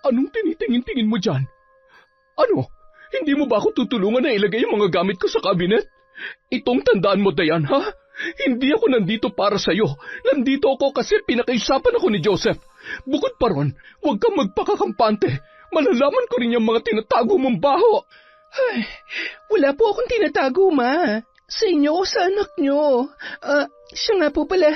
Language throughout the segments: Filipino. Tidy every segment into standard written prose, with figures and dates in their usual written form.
Anong tinitingin-tingin mo dyan? Ano? Hindi mo ba ako tutulungan na ilagay yung mga gamit ko sa kabinet? Itong tandaan mo, Dayan, ha? Hindi ako nandito para sa'yo. Nandito ako kasi pinakaisapan ako ni Joseph. Bukod pa ron, huwag kang magpakakampante. Malalaman ko rin yung mga tinatago mong baho. Ay, wala po akong tinatago, Ma. Sa inyo o sa anak nyo. Siya nga po pala.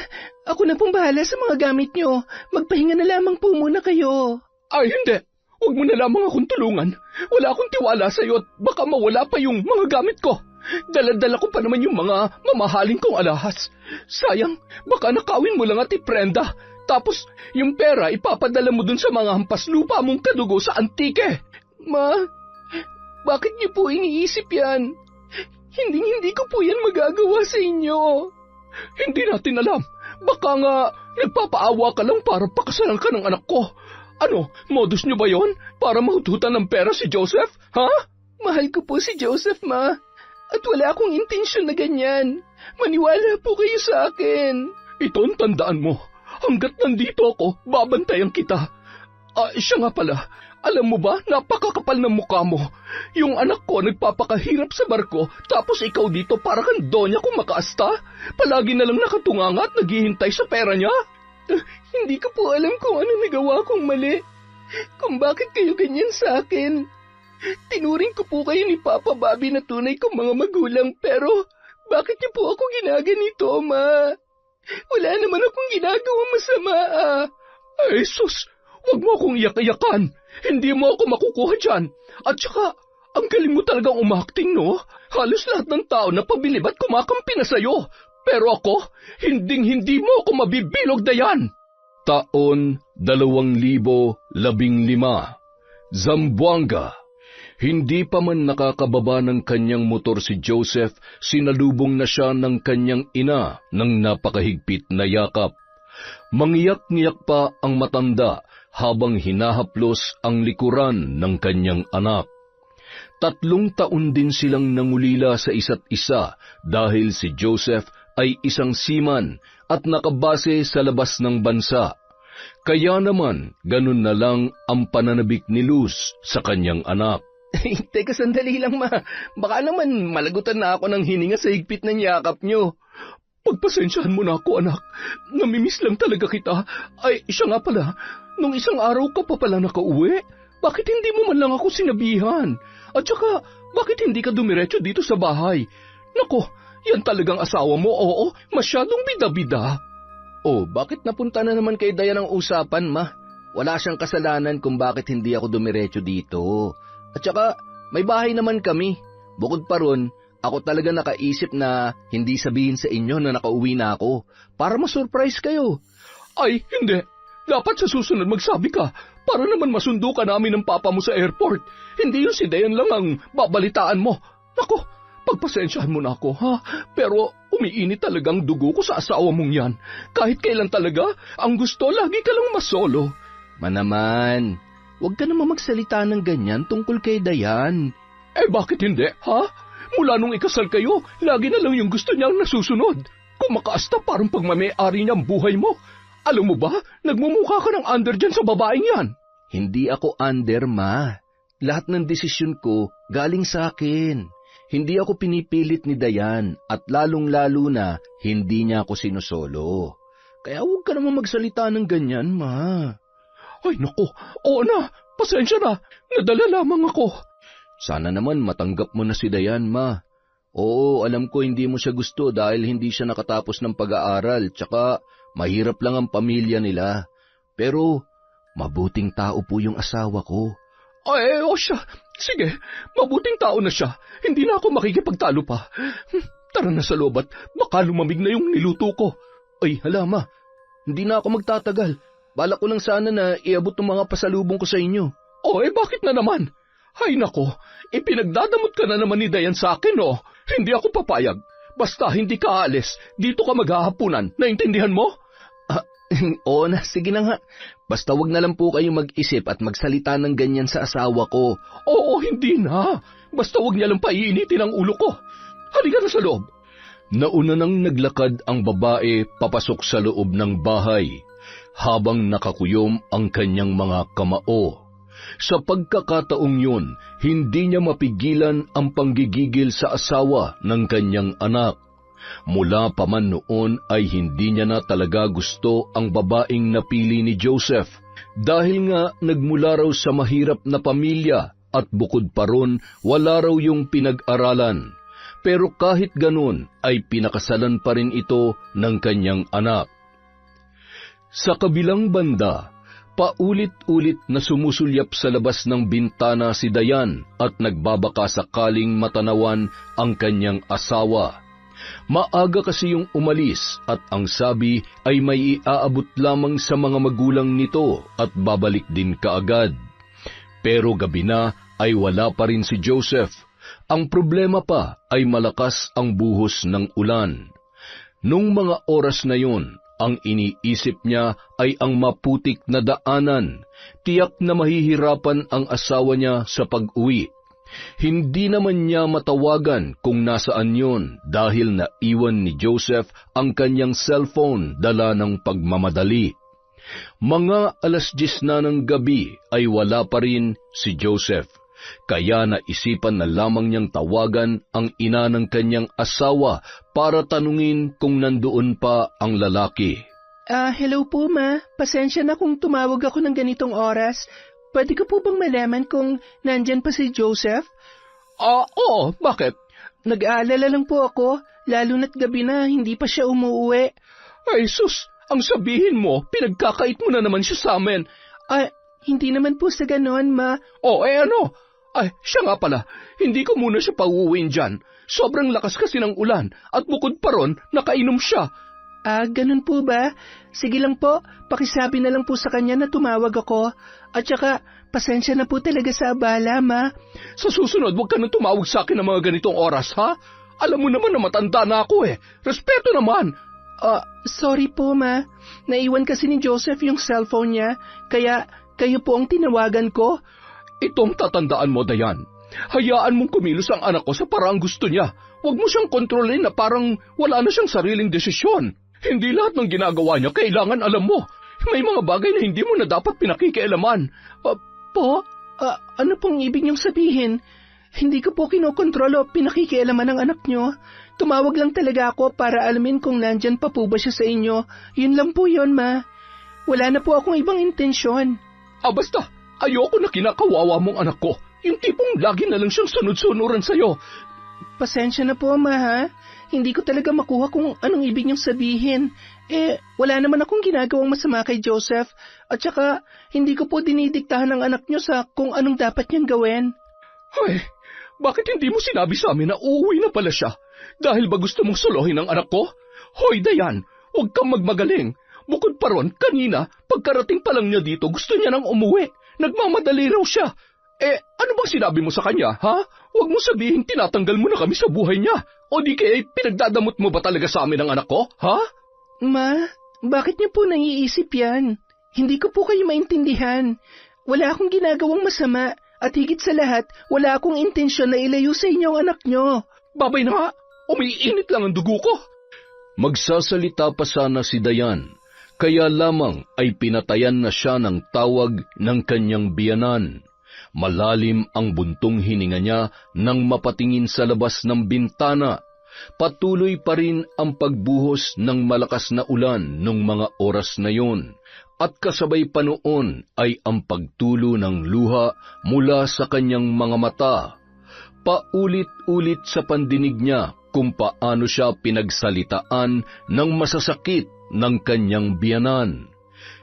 Ako na pong bahala sa mga gamit nyo. Magpahinga na lamang po muna kayo. Ay, hindi. Huwag mo na lamang akong tulungan. Wala akong tiwala sa'yo at baka mawala pa yung mga gamit ko. Dala-dala ko pa naman yung mga mamahalin kong alahas. Sayang, baka nakawin mo lang at iprenda. Tapos, yung pera ipapadala mo dun sa mga hampas lupa mong kadugo sa antike. Ma, bakit niyo po iniisip yan? Hindi ko po yan magagawa sa inyo. Hindi natin alam. Baka nga nagpapaawa ka lang para pakasalan ka ng anak ko. Ano, modus nyo ba yon? Para mahututan ng pera si Joseph? Ha? Mahal ko po si Joseph, Ma. At wala akong intensyon na ganyan. Maniwala po kayo sa akin. Ito ang tandaan mo. Hanggat nandito ako, babantayan kita. Siya nga pala. Alam mo ba, napakakapal ng mukha mo. Yung anak ko nagpapakahirap sa barko, tapos ikaw dito para kang donya kung makaasta. Palagi na lang nakatunganga at naghihintay sa pera niya. Hindi ko po alam kung ano nagawa kong mali. Kung bakit kayo ganyan sa akin. Tinuring ko po kayo ni Papa Bobby na tunay kong mga magulang, pero bakit niyo po ako ginaganito, Ma? Wala naman akong ginagawang masama, Ay, sus! Huwag mo akong iyak-iyakan. Hindi mo ako makukuha dyan. At saka, ang galing mo talagang umakting, no? Halos lahat ng tao na pabilib at kumakampi na sa'yo. Pero ako, hindi mo ako mabibilog, Dayan. Taon 2015, Zamboanga. Hindi pa man nakakababa ng kanyang motor si Joseph, sinalubong na siya ng kanyang ina ng napakahigpit na yakap. Mangiyak-ngiyak pa ang matanda habang hinahaplos ang likuran ng kanyang anak. 3 taon din silang nangulila sa isa't isa dahil si Joseph ay isang seaman at nakabase sa labas ng bansa. Kaya naman, ganun na lang ang pananabik ni Luz sa kanyang anak. Teka, sandali lang, Ma. Baka naman malagutan na ako ng hininga sa higpit ng yakap nyo. Pagpasensyahan mo na ako, anak. Namimiss lang talaga kita. Ay, siya nga pala, nung isang araw ka pa pala nakauwi, bakit hindi mo man lang ako sinabihan? At saka, bakit hindi ka dumiretso dito sa bahay? Nako, yan talagang asawa mo, oo, masyadong bida-bida. Oh, bakit napunta na naman kay Dayan ang usapan, Ma? Wala siyang kasalanan kung bakit hindi ako dumiretso dito. At saka, may bahay naman kami. Bukod pa ron, ako talaga nakaisip na hindi sabihin sa inyo na nakauwi na ako para ma-surprise kayo. Ay, hindi. Dapat sa susunod magsabi ka para naman masundo ka namin ng papa mo sa airport. Hindi yun si Dayan lang ang babalitaan mo. Nako, pagpasensyahan mo na ako, ha? Pero umiinit talagang dugo ko sa asawa mong yan. Kahit kailan talaga, ang gusto lagi ka lang masolo. Manaman, huwag ka naman magsalita ng ganyan tungkol kay Dayan. Eh bakit hindi, ha? Mula nung ikasal kayo, lagi na lang yung gusto niyang nasusunod. Kung makaasta parang pagmamay-ari niyang buhay mo. Alam mo ba, nagmumukha ka ng under dyan sa babaeng yan. Hindi ako under, Ma. Lahat ng desisyon ko galing sa akin. Hindi ako pinipilit ni Dayan at lalong-lalo na hindi niya ako sinusolo. Kaya huwag ka naman magsalita ng ganyan, Ma. Ay naku, oo na, pasensya na, nadala lamang ako. Sana naman matanggap mo na si Dayan, Ma. Oo, alam ko hindi mo siya gusto dahil hindi siya nakatapos ng pag-aaral, tsaka mahirap lang ang pamilya nila. Pero mabuting tao po yung asawa ko. Ay, o siya. Sige, mabuting tao na siya. Hindi na ako makikipagtalo pa. Tara na sa loob at baka lumamig na yung niluto ko. Ay, hala, Ma. Hindi na ako magtatagal. Balak ko lang sana na iabot ng mga pasalubong ko sa inyo. O, bakit na naman? Hay nako, ipinagdadamot ka na naman ni Dayan sa akin, oh. Hindi ako papayag. Basta hindi ka aalis, dito ka maghahapunan. Naintindihan mo? Oo na, sige na nga. Basta wag na lang po kayong mag-isip at magsalita ng ganyan sa asawa ko. Oo, hindi na. Basta wag niya lang paiinitin ang ulo ko. Halika na sa loob. Nauna nang naglakad ang babae papasok sa loob ng bahay, habang nakakuyom ang kanyang mga kamao. Sa pagkakataong yun, hindi niya mapigilan ang panggigigil sa asawa ng kanyang anak. Mula pa man noon ay hindi niya na talaga gusto ang babaeng napili ni Joseph dahil nga nagmula raw sa mahirap na pamilya at bukod pa ron wala raw yung pinag-aralan. Pero kahit ganun ay pinakasalan pa rin ito ng kanyang anak. Sa kabilang banda, paulit-ulit na sumusulyap sa labas ng bintana si Dayan at nagbabaka sakaling matanawan ang kanyang asawa. Maaga kasi yung umalis at ang sabi ay may iaabot lamang sa mga magulang nito at babalik din kaagad. Pero gabi na ay wala pa rin si Joseph. Ang problema pa ay malakas ang buhos ng ulan. Nung mga oras na yun, ang iniisip niya ay ang maputik na daanan. Tiyak na mahihirapan ang asawa niya sa pag-uwi. Hindi naman niya matawagan kung nasaan yun dahil naiwan ni Joseph ang kanyang cellphone dala ng pagmamadali. Mga 10:00 na ng gabi ay wala pa rin si Joseph. Kaya naisipan na lamang niyang tawagan ang ina ng kanyang asawa para tanungin kung nandoon pa ang lalaki. Hello po ma. Pasensya na kung tumawag ako ng ganitong oras. Pwede ko po bang malaman kung nandyan pa si Joseph? Oo, bakit? Nag-aalala lang po ako, lalo na't gabi na hindi pa siya umuwi. Ay sus, ang sabihin mo, pinagkakait mo na naman siya sa amin. Hindi naman po sa ganon, ma. Ano? Ay, siya nga pala, hindi ko muna siya pauuwiin dyan. Sobrang lakas kasi ng ulan at bukod pa ron, nakainom siya. Ganun po ba? Sige lang po, pakisabi na lang po sa kanya na tumawag ako. At saka, pasensya na po talaga sa abala, ma. Sa susunod, huwag ka nang tumawag sa akin ng mga ganitong oras, ha? Alam mo naman na matanda na ako Respeto naman. Sorry po, ma. Naiwan kasi ni Joseph yung cellphone niya, kaya kayo po ang tinawagan ko. Itong tatandaan mo, Dayan. Hayaan mong kumilos ang anak ko sa paraang gusto niya. Huwag mo siyang kontrolin na parang wala na siyang sariling desisyon. Hindi lahat ng ginagawa niya kailangan alam mo. May mga bagay na hindi mo na dapat pinakikialaman. Ano pong ibig niyong sabihin? Hindi ko po kinokontrol o pinakikialaman ng anak niyo. Tumawag lang talaga ako para alamin kung nandyan pa po ba siya sa inyo. Yun lang po yun, ma. Wala na po akong ibang intensyon. Basta, ayoko na kinakawawa mong anak ko. Yung tipong lagi na lang siyang sunod-sunuran sa'yo. Pasensya na po, ma, ha? Hindi ko talaga makuha kung anong ibig niyong sabihin. Wala naman akong ginagawang masama kay Joseph. At saka, hindi ko po dinidiktahan ng anak niyo sa kung anong dapat niyang gawin. Ay, bakit hindi mo sinabi sa amin na uuwi na pala siya? Dahil ba gusto mong solohin ang anak ko? Hoy, Dayan, huwag kang magmagaling. Bukod pa ron, kanina, pagkarating pa lang niya dito, gusto niya nang umuwi. Nagmamadali raw siya. Ano bang sinabi mo sa kanya, ha? Huwag mo sabihin tinatanggal mo na kami sa buhay niya. O di kaya pinagdadamot mo ba talaga sa amin ang anak ko, ha? Ma, bakit niyo po naiisip yan? Hindi ko po kayo maintindihan. Wala akong ginagawang masama at higit sa lahat, wala akong intensyon na ilayo sa inyo ang anak niyo. Babay na nga, umiinit lang ang dugo ko. Magsasalita pa sana si Dayan, kaya lamang ay pinatayan na siya ng tawag ng kanyang biyanan. Malalim ang buntong hininga niya nang mapatingin sa labas ng bintana. Patuloy pa rin ang pagbuhos ng malakas na ulan nung mga oras na yun, at kasabay pa noon ay ang pagtulo ng luha mula sa kanyang mga mata. Paulit-ulit sa pandinig niya kung paano siya pinagsalitaan ng masasakit ng kanyang biyanan.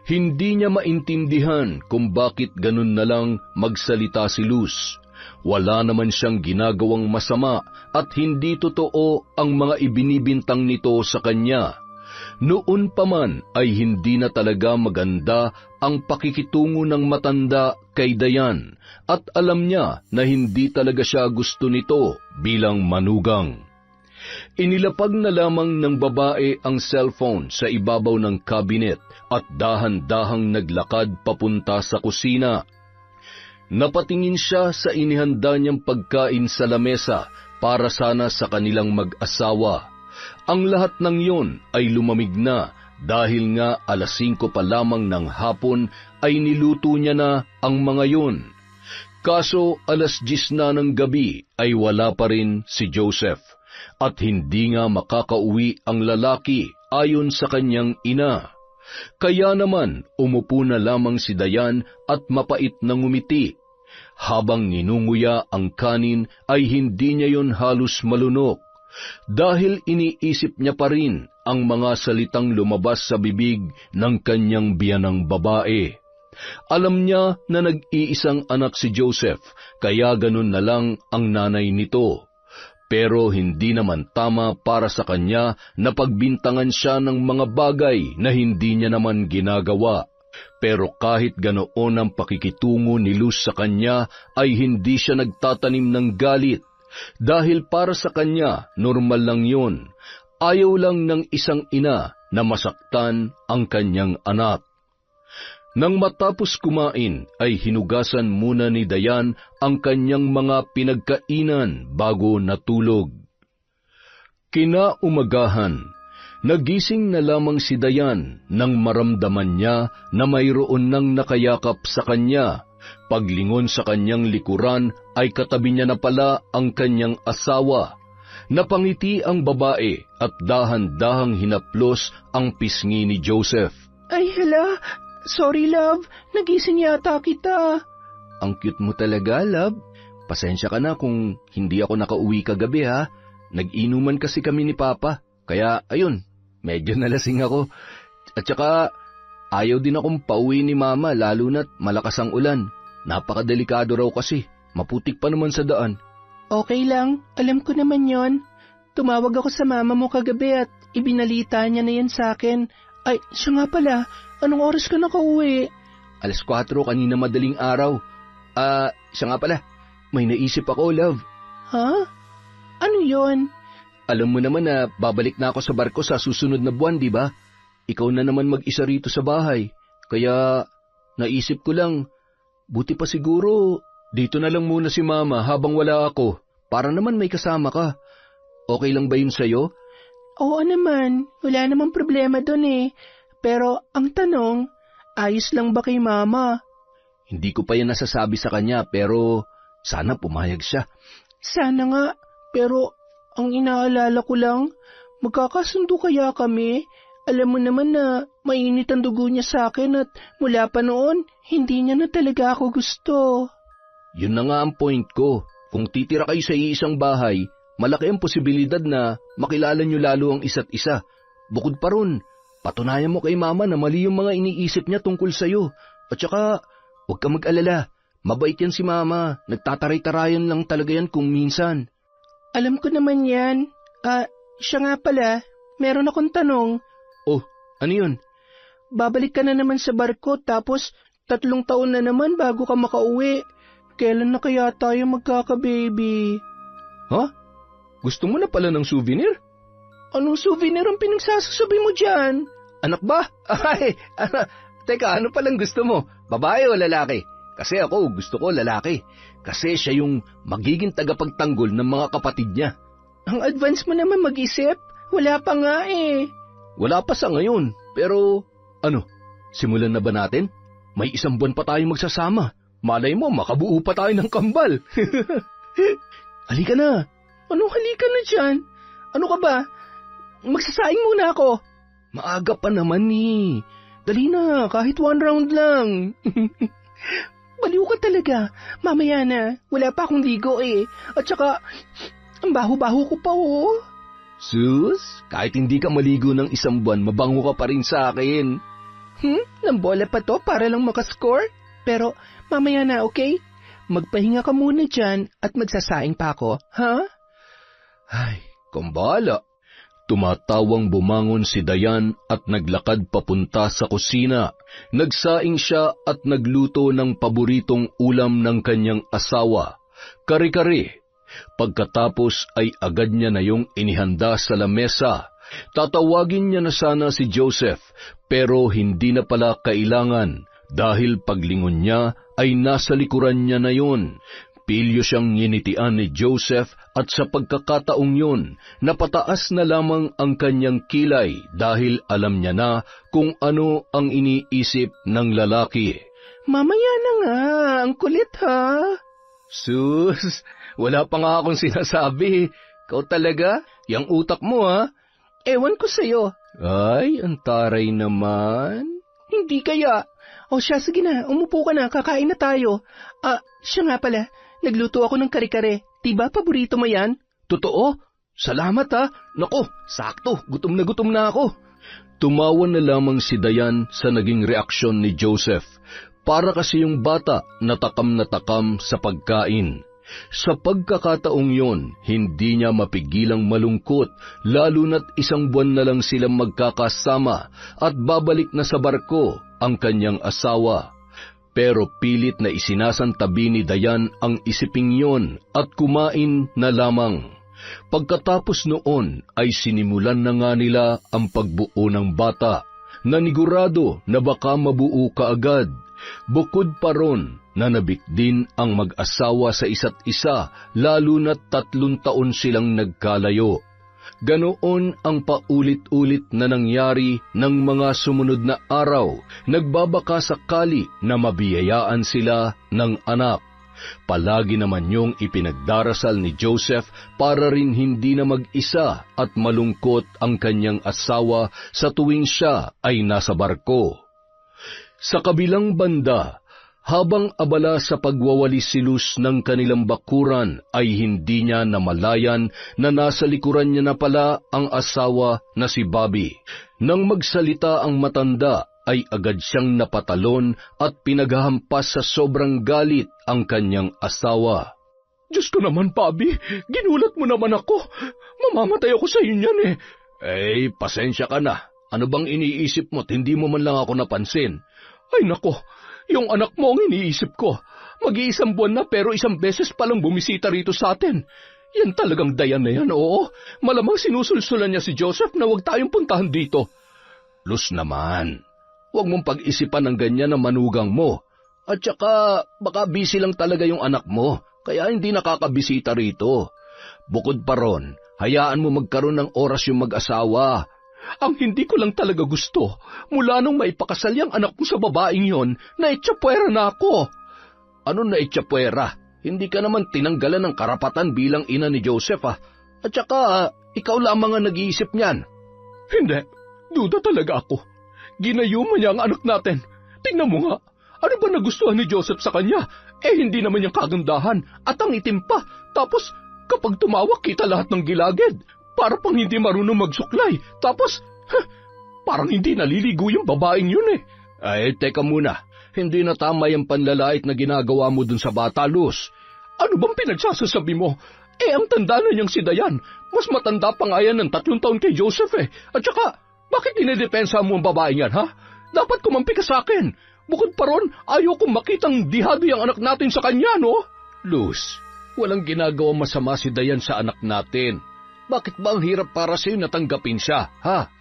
Hindi niya maintindihan kung bakit ganun na lang magsalita si Luz. Wala naman siyang ginagawang masama at hindi totoo ang mga ibinibintang nito sa kanya. Noon pa man ay hindi na talaga maganda ang pakikitungo ng matanda kay Dayan at alam niya na hindi talaga siya gusto nito bilang manugang. Inilapag na lamang ng babae ang cellphone sa ibabaw ng cabinet at dahan-dahang naglakad papunta sa kusina. Napatingin siya sa inihanda niyang pagkain sa lamesa para sana sa kanilang mag-asawa. Ang lahat ng yon ay lumamig na dahil nga 5:00 pa lamang ng hapon ay niluto niya na ang mga yon. Kaso 10:00 na ng gabi ay wala pa rin si Joseph at hindi nga makakauwi ang lalaki ayon sa kanyang ina. Kaya naman umupo na lamang si Dayan at mapait na ngumiti. Habang ninunguya ang kanin ay hindi niya yon halos malunok dahil iniisip niya pa rin ang mga salitang lumabas sa bibig ng kanyang biyanang babae. Alam niya na nag-iisang anak si Joseph, kaya ganun na lang ang nanay nito. Pero hindi naman tama para sa kanya na pagbintangan siya ng mga bagay na hindi niya naman ginagawa. Pero kahit ganoon ang pakikitungo ni Luz sa kanya, ay hindi siya nagtatanim ng galit. Dahil para sa kanya, normal lang yun. Ayaw lang ng isang ina na masaktan ang kanyang anak. Nang matapos kumain, ay hinugasan muna ni Dayan ang kanyang mga pinagkainan bago natulog. Kinaumagahan, nagising na lamang si Dayan nang maramdaman niya na mayroon nang nakayakap sa kanya. Paglingon sa kanyang likuran ay katabi niya na pala ang kanyang asawa. Napangiti ang babae at dahan-dahang hinaplos ang pisngi ni Joseph. Ay hala, sorry love, nagising yata kita. Ang cute mo talaga, love. Pasensya ka na kung hindi ako nakauwi kagabi ha. Nag-inuman kasi kami ni Papa. Kaya ayun, medyo nalasing ako. At saka ayaw din akong pauwi ni Mama lalo na't malakas ang ulan. Napakadelikado raw kasi. Maputik pa naman sa daan. Okay lang, alam ko naman yon. Tumawag ako sa mama mo kagabi at ibinalita niya na yan sa akin. Ay, siya nga pala, anong oras ka nakauwi? 4:00 kanina madaling araw. Siya nga pala, may naisip ako, love. Ha? Ano yon? Alam mo naman na babalik na ako sa barko sa susunod na buwan, di ba? Ikaw na naman mag-isa rito sa bahay. Kaya naisip ko lang, buti pa siguro dito na lang muna si Mama habang wala ako, para naman may kasama ka. Okay lang ba yun sa'yo? Oo naman, wala namang problema doon eh. Pero ang tanong, ayos lang ba kay Mama? Hindi ko pa yan nasasabi sa kanya pero sana pumayag siya. Sana nga, pero ang inaalala ko lang, magkakasundo kaya kami? Alam mo naman na mainit ang dugo niya sa akin at mula pa noon, hindi niya na talaga ako gusto. Yun na nga ang point ko. Kung titira kayo sa iisang bahay, malaki ang posibilidad na makilala nyo lalo ang isa't isa. Bukod pa ron, patunayan mo kay Mama na mali yung mga iniisip niya tungkol sa'yo. At saka, huwag ka mag-alala. Mabait yan si Mama. Nagtataray-tarayan lang talaga yan kung minsan. Alam ko naman yan. Siya nga pala, meron akong tanong. Oh, ano yun? Babalik ka na naman sa barko tapos 3 taon na naman bago ka makauwi. Kailan na kaya tayo magkaka-baby? Ha? Gusto mo na pala ng souvenir? Anong souvenir ang pinagsasasabi mo dyan? Anak ba? Ay, teka, ano palang gusto mo? Babae o lalaki? Kasi ako, gusto ko lalaki. Kasi siya yung magiging tagapagtanggol ng mga kapatid niya. Ang advance mo naman mag-isip. Wala pa nga eh. Wala pa sa ngayon. Pero, simulan na ba natin? May 1 buwan pa tayong magsasama. Malay mo, makabuo pa tayo ng kambal. Halika na. Anong halika na dyan? Ano ka ba? Magsasaing muna ako. Maaga pa naman eh. Dali na, kahit 1 round lang. Baliw ka talaga. Mamaya na, wala pa akong ligo eh. At saka, ang baho-baho ko pa oh. Sus, kahit hindi ka maligo ng 1 buwan, mabango ka pa rin sa akin. Nang bola pa to para lang makascore? Pero mamaya na, okay? Magpahinga ka muna dyan at magsasaing pa ako, ha? Ay, kumbala. Tumatawang bumangon si Dayan at naglakad papunta sa kusina. Nagsaing siya at nagluto ng paboritong ulam ng kanyang asawa, kare-kare. Pagkatapos ay agad niya na yung inihanda sa lamesa. Tatawagin niya na sana si Joseph, pero hindi na pala kailangan dahil paglingon niya ay nasa likuran niya na yun. Pilyo siyang nginitian ni Joseph at sa pagkakataong yun, napataas na lamang ang kanyang kilay dahil alam niya na kung ano ang iniisip ng lalaki. Mamaya na nga, ang kulit ha. Sus, wala pa nga akong sinasabi. Ikaw talaga? Yang utak mo, ha? Ewan ko sa'yo. Ay, ang taray naman. Hindi kaya. O siya, sige na, umupo ka na, kakain na tayo. Siya nga pala, nagluto ako ng kare-kare. Diba paborito mo yan? Totoo? Salamat, ha? Nako, sakto, gutom na ako. Tumawa na lamang si Dayan sa naging reaksyon ni Joseph. Para kasi yung bata natakam sa pagkain. Sa pagkakataong yon, hindi niya mapigilang malungkot, lalo na't 1 buwan na lang silang magkakasama at babalik na sa barko ang kanyang asawa. Pero pilit na isinasantabi ni Dayan ang isiping yon at kumain na lamang. Pagkatapos noon ay sinimulan na nga nila ang pagbuo ng bata, nanigurado na baka mabuo kaagad. Bukod pa ron, nanabik din ang mag-asawa sa isa't isa, lalo na't 3 taon silang nagkalayo. Ganoon ang paulit-ulit na nangyari ng mga sumunod na araw, nagbabaka sakali na mabiyayaan sila ng anak. Palagi naman yung ipinagdarasal ni Joseph para rin hindi na mag-isa at malungkot ang kanyang asawa sa tuwing siya ay nasa barko. Sa kabilang banda, habang abala sa pagwawalis-silus ng kanilang bakuran ay hindi niya namalayan na nasa likuran niya na pala ang asawa na si Bobby. Nang magsalita ang matanda ay agad siyang napatalon at pinaghahampas sa sobrang galit ang kanyang asawa. Diyos ko naman, Bobby, ginulat mo naman ako. Mamamatay ako sa iyo niyan Eh, pasensya ka na. Ano bang iniisip mo't hindi mo man lang ako napansin? Ay nako, yung anak mo ang iniisip ko. Mag-1 buwan na pero 1 beses palang bumisita rito sa atin. Yan talagang Dayan na yan, oo. Malamang sinusulsulan niya si Joseph na huwag tayong puntahan dito. Luz naman, huwag mong pag-isipan ng ganyan na manugang mo. At saka, baka busy lang talaga yung anak mo, kaya hindi nakakabisita rito. Bukod pa ron, hayaan mo magkaroon ng oras yung mag-asawa. Ang hindi ko lang talaga gusto, mula nung maipakasal yung anak ko sa babaeng yon, naitsapwera na ako. Ano naitsapwera? Hindi ka naman tinanggalan ng karapatan bilang ina ni Joseph, At saka, ikaw lamang ang nag-iisip niyan. Hindi, duda talaga ako. Ginayuma niya ang anak natin. Tingnan mo nga, ano ba nagustuhan ni Joseph sa kanya? Hindi naman niyang kagandahan at ang itim pa. Tapos, kapag tumawak kita lahat ng gilagid. Para pang hindi marunong magsuklay. Tapos, parang hindi naliligo yung babaeng yun Ay, teka muna. Hindi na tama yung panlalait na ginagawa mo dun sa bata, Luz. Ano bang pinagsasasabi mo? Ang tanda na niyang si Dayan. Mas matanda pa nga yan ng 3 taon kay Joseph At saka, bakit dinidepensa mo ang babaeng yan, ha? Dapat kumampi ka sa akin. Bukod pa ron, ayaw kong makitang dihado yung anak natin sa kanya, no? Luz, walang ginagawang masama si Dayan sa anak natin. Bakit ba ang hirap para sa'yo natanggapin siya, ha?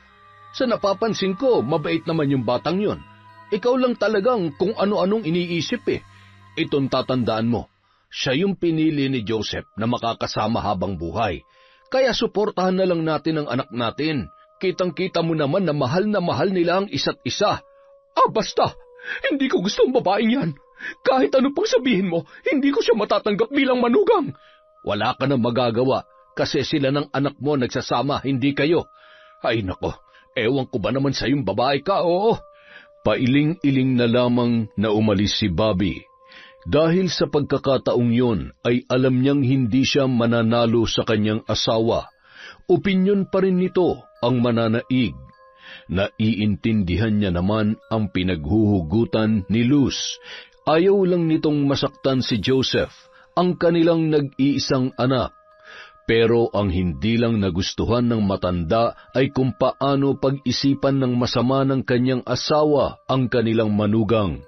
Sa napapansin ko, mabait naman yung batang yon. Ikaw lang talagang kung ano-anong iniisip Itong tatandaan mo, siya yung pinili ni Joseph na makakasama habang buhay. Kaya suportahan na lang natin ang anak natin. Kitang-kita mo naman na mahal nila ang isa't isa. Basta! Hindi ko gusto ang babaeng yan. Kahit ano pang sabihin mo, hindi ko siya matatanggap bilang manugang. Wala ka nang magagawa. Kasi sila ng anak mo nagsasama, hindi kayo. Ay nako, ewan ko ba naman sa yung babae ka, oo. Pailing-iling na lamang na umalis si Bobby. Dahil sa pagkakataong yon ay alam niyang hindi siya mananalo sa kanyang asawa. Opinyon pa rin nito ang mananaig. Naiintindihan niya naman ang pinaghuhugutan ni Luz. Ayaw lang nitong masaktan si Joseph, ang kanilang nag-iisang anak. Pero ang hindi lang nagustuhan ng matanda ay kung paano pag-isipan ng masama ng kanyang asawa ang kanilang manugang.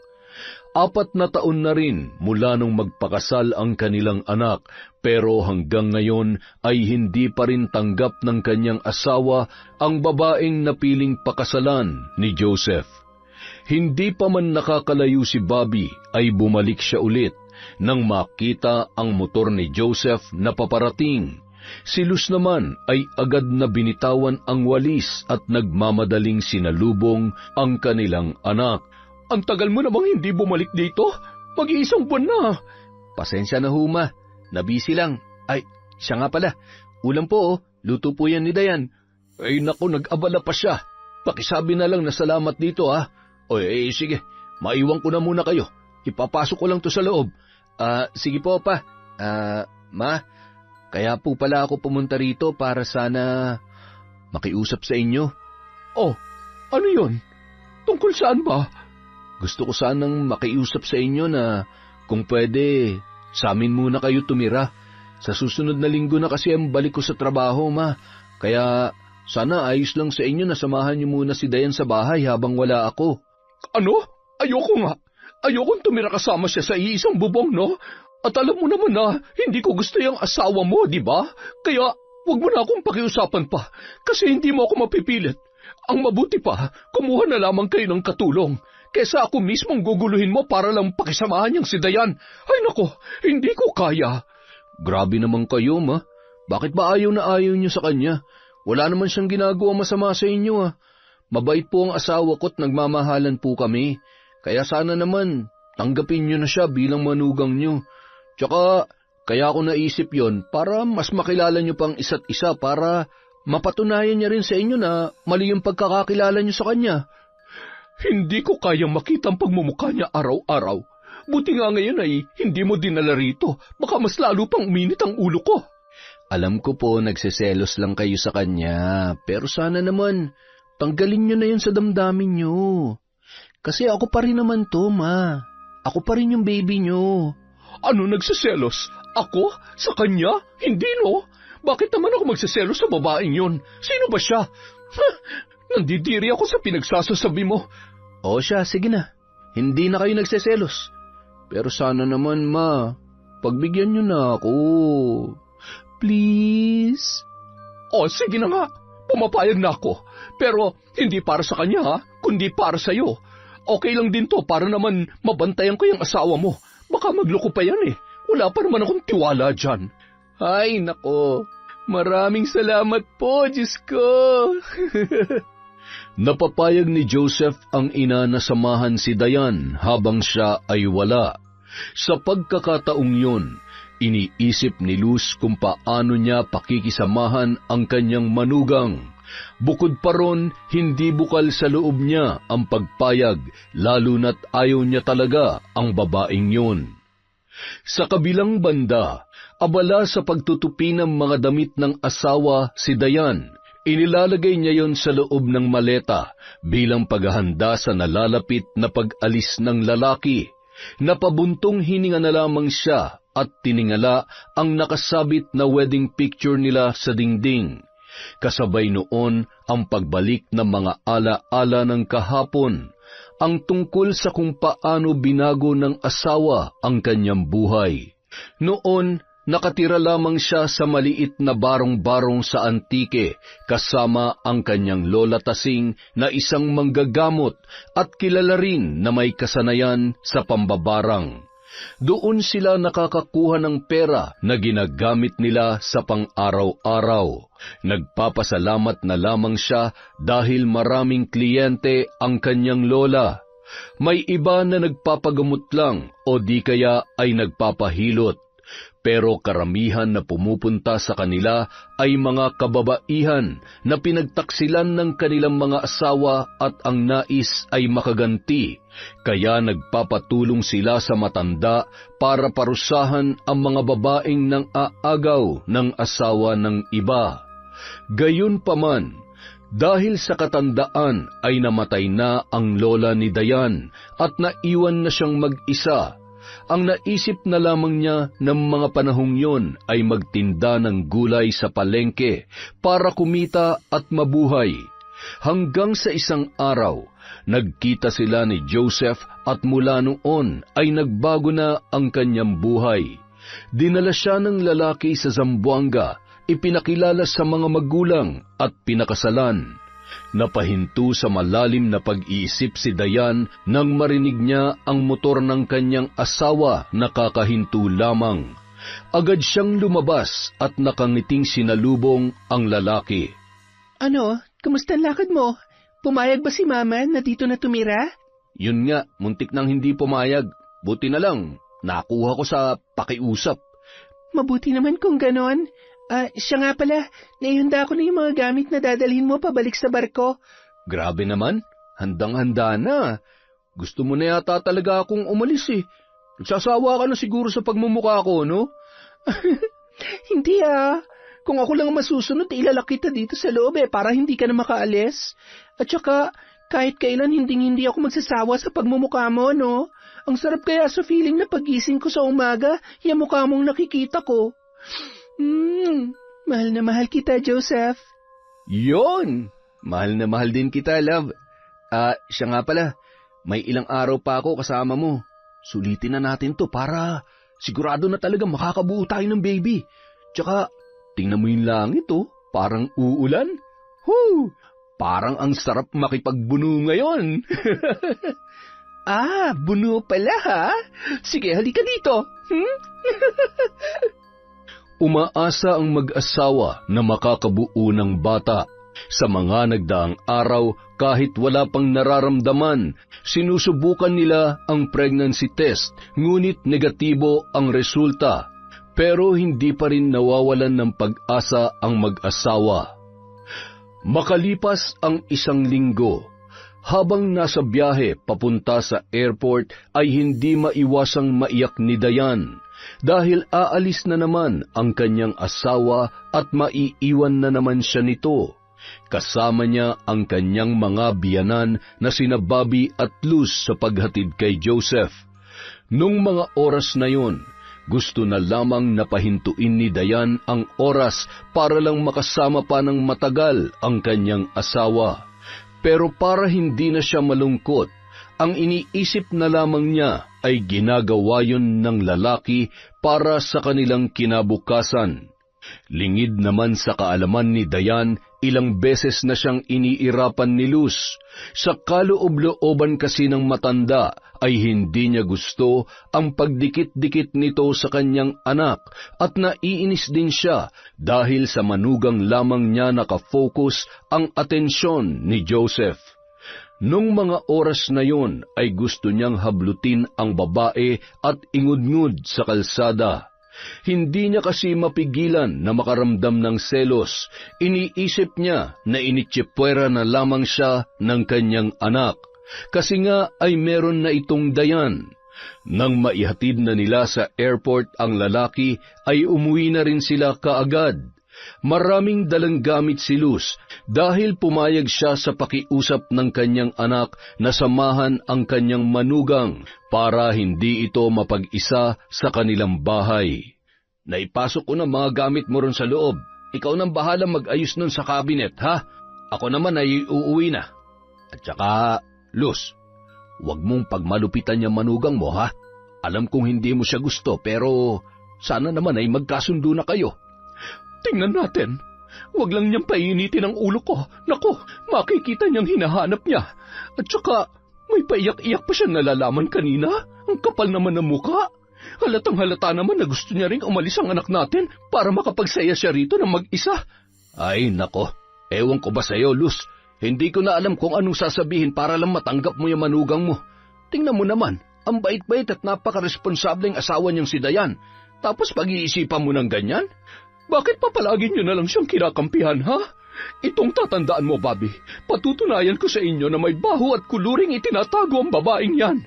4 na taon na rin mula nung magpakasal ang kanilang anak, pero hanggang ngayon ay hindi pa rin tanggap ng kanyang asawa ang babaeng napiling pakasalan ni Joseph. Hindi pa man nakakalayo si Bobby ay bumalik siya ulit nang makita ang motor ni Joseph na paparating. Si Luz naman ay agad na binitawan ang walis at nagmamadaling sinalubong ang kanilang anak. Ang tagal mo namang hindi bumalik dito. Mag-1 buwan na. Pasensya na ho, Ma. Nabisi lang. Ay, siya nga pala. Ulam po, oh. Luto po yan ni Dayan. Ay naku, nag-abala pa siya. Pakisabi na lang na salamat dito, ha. O, sige, maiwan ko na muna kayo. Ipapasok ko lang to sa loob. Sige po, Pa. Ma, kaya po pala ako pumunta rito para sana makiusap sa inyo. Oh, ano yun? Tungkol saan ba? Gusto ko sanang makiusap sa inyo na kung pwede, sa amin muna kayo tumira. Sa susunod na linggo na kasi ang balik ko sa trabaho, Ma. Kaya sana ayos lang sa inyo na samahan niyo muna si Dayan sa bahay habang wala ako. Ano? Ayoko nga. Ayokong tumira kasama siya sa iisang bubong, no? At alam mo naman na hindi ko gusto yung asawa mo, di ba? Kaya wag mo na akong pakiusapan pa kasi hindi mo ako mapipilit. Ang mabuti pa, kumuha na lamang kayo ng katulong. Kesa ako mismong guguluhin mo para lang pakisamahan niyang si Dayan. Ay nako, hindi ko kaya. Grabe naman kayo, Ma. Bakit ba ayaw na ayaw niyo sa kanya? Wala naman siyang ginagawa masama sa inyo, ah. Mabait po ang asawa ko't nagmamahalan po kami. Kaya sana naman, tanggapin niyo na siya bilang manugang niyo. Tsaka, kaya ako naisip yon para mas makilala niyo pang isa't isa para mapatunayan niya rin sa inyo na mali yung pagkakakilala niyo sa kanya. Hindi ko kayang makita ang pagmumukha niya araw-araw. Buti nga ngayon ay hindi mo dinala rito. Baka mas lalo pang uminit ang ulo ko. Alam ko po nagseselos lang kayo sa kanya, pero sana naman tanggalin niyo na yun sa damdamin niyo. Kasi ako pa rin naman to, Ma. Ako pa rin yung baby niyo. Ano nagseselos? Ako? Sa kanya? Hindi, no? Bakit naman ako magseselos sa babaeng yun? Sino ba siya? Nandidiri ako sa pinagsasasabi mo. O siya, sige na. Hindi na kayo nagseselos. Pero sana naman, Ma, pagbigyan niyo na ako. Please? O, sige na nga. Pumapayag na ako. Pero hindi para sa kanya, ha? Kundi para sa'yo. Okay lang din to para naman mabantayan ko yung asawa mo. Baka magloko pa yan, eh. Wala pa naman akong tiwala dyan. Ay, nako. Maraming salamat po, Diyos ko. Napapayag ni Joseph ang ina na samahan si Dayan habang siya ay wala. Sa pagkakataong yun, iniisip ni Luz kung paano niya pakikisamahan ang kanyang manugang. Bukod pa ron, hindi bukal sa loob niya ang pagpayag, lalo na't ayaw niya talaga ang babaeng yun. Sa kabilang banda, abala sa pagtutupi ng mga damit ng asawa si Dayan. Inilalagay niya yon sa loob ng maleta bilang paghahanda sa nalalapit na pag-alis ng lalaki. Napabuntong hininga na lamang siya at tiningala ang nakasabit na wedding picture nila sa dingding. Kasabay noon ang pagbalik ng mga ala-ala ng kahapon, ang tungkol sa kung paano binago ng asawa ang kanyang buhay. Noon, nakatira lamang siya sa maliit na barong-barong sa Antique kasama ang kanyang lola Tasing na isang manggagamot at kilala rin na may kasanayan sa pambabarang. Doon sila nakakakuha ng pera na ginagamit nila sa pang-araw-araw. Nagpapasalamat na lamang siya dahil maraming kliyente ang kanyang lola. May iba na nagpapagamot lang o di kaya ay nagpapahilot. Pero karamihan na pumupunta sa kanila ay mga kababaihan na pinagtaksilan ng kanilang mga asawa at ang nais ay makaganti. Kaya nagpapatulong sila sa matanda para parusahan ang mga babaeng nang aagaw ng asawa ng iba. Gayunpaman, dahil sa katandaan ay namatay na ang lola ni Dayan at naiwan na siyang mag-isa. Ang naisip na lamang niya ng mga panahong yon ay magtinda ng gulay sa palengke para kumita at mabuhay. Hanggang sa isang araw, nagkita sila ni Joseph at mula noon ay nagbago na ang kanyang buhay. Dinala siya ng lalaki sa Zamboanga, ipinakilala sa mga magulang at pinakasalan. Napahinto sa malalim na pag-iisip si Dayan nang marinig niya ang motor ng kanyang asawa na kakahinto lamang. Agad siyang lumabas at nakangiting sinalubong ang lalaki. Ano? Kamusta ang lakad mo? Pumayag ba si Mama na dito na tumira? Yun nga, muntik nang hindi pumayag. Buti na lang, nakuha ko sa pakiusap. Mabuti naman kung ganon. Siya nga pala, naihanda ko na yung mga gamit na dadalhin mo pabalik sa barko. Grabe naman, handang-handa na. Gusto mo na yata talaga akong umalis eh. Nagsasawa ka na siguro sa pagmumukha ko, no? Hindi Kung ako lang masusunod, ilalak kita dito sa loob para hindi ka na makaalis. At saka, kahit kailan hindi ako magsasawa sa pagmumukha mo, no? Ang sarap kaya sa feeling na pagising ko sa umaga, yung mukha mong nakikita ko. Mahal na mahal kita, Joseph. Yon! Mahal na mahal din kita, love. Siya nga pala, may ilang araw pa ako kasama mo. Sulitin na natin to para sigurado na talaga makakabuo tayo ng baby. Tsaka, tingnan mo yung langit parang uulan. Parang ang sarap makipagbuno ngayon. Buno pala Sige, halika dito. Umaasa ang mag-asawa na makakabuo ng bata. Sa mga nagdaang araw, kahit wala pang nararamdaman, sinusubukan nila ang pregnancy test, ngunit negatibo ang resulta. Pero hindi pa rin nawawalan ng pag-asa ang mag-asawa. Makalipas ang 1 linggo, habang nasa biyahe papunta sa airport ay hindi maiwasang maiyak ni Dayan. Dahil aalis na naman ang kanyang asawa at maiiwan na naman siya nito. Kasama niya ang kanyang mga biyanan na sina Bobby at Luz sa paghatid kay Joseph. Nung mga oras na yon, gusto na lamang napahintuin ni Dayan ang oras para lang makasama pa ng matagal ang kanyang asawa. Pero para hindi na siya malungkot, ang iniisip na lamang niya ay ginagawa yun ng lalaki para sa kanilang kinabukasan. Lingid naman sa kaalaman ni Dayan, ilang beses na siyang iniirapan ni Luz. Sa kaloob-looban kasi ng matanda ay hindi niya gusto ang pagdikit-dikit nito sa kanyang anak at naiinis din siya dahil sa manugang lamang niya nakafocus ang atensyon ni Joseph. Nung mga oras na yun ay gusto niyang hablutin ang babae at ingudngud sa kalsada. Hindi niya kasi mapigilan na makaramdam ng selos. Iniisip niya na initsipwera na lamang siya ng kanyang anak. Kasi nga ay meron na itong Dayan. Nang maihatid na nila sa airport ang lalaki, ay umuwi na rin sila kaagad. Maraming dalang gamit si Luz dahil pumayag siya sa pakiusap ng kanyang anak na samahan ang kanyang manugang para hindi ito mapag-isa sa kanilang bahay. Naipasok ko na mga gamit mo ron sa loob. Ikaw nang bahala mag-ayos nun sa cabinet, ha? Ako naman ay uuwi na. At saka, Luz, huwag mong pagmalupitan yung manugang mo, ha? Alam kong hindi mo siya gusto, pero sana naman ay magkasundo na kayo. Tingnan natin. Huwag lang niyang painitin ang ulo ko. Naku, makikita niyang hinahanap niya. At saka, may paiyak-iyak pa siya nalalaman kanina. Ang kapal naman ng muka. Halatang-halata naman na gusto niya ring umalis ang anak natin para makapagsaya siya rito ng mag-isa. Ay, nako. Ewan ko ba sa'yo, Luz? Hindi ko na alam kung anong sasabihin para lang matanggap mo yung manugang mo. Tingnan mo naman, ang bait-bait at napaka-responsableng asawa niyang si Dayan. Tapos pag-iisipan mo ng ganyan? Bakit pa palagi niyo na lang siyang kinakampihan, ha? Itong tatandaan mo, Bobby, patutunayan ko sa inyo na may baho at kuluring itinatago ang babaeng yan.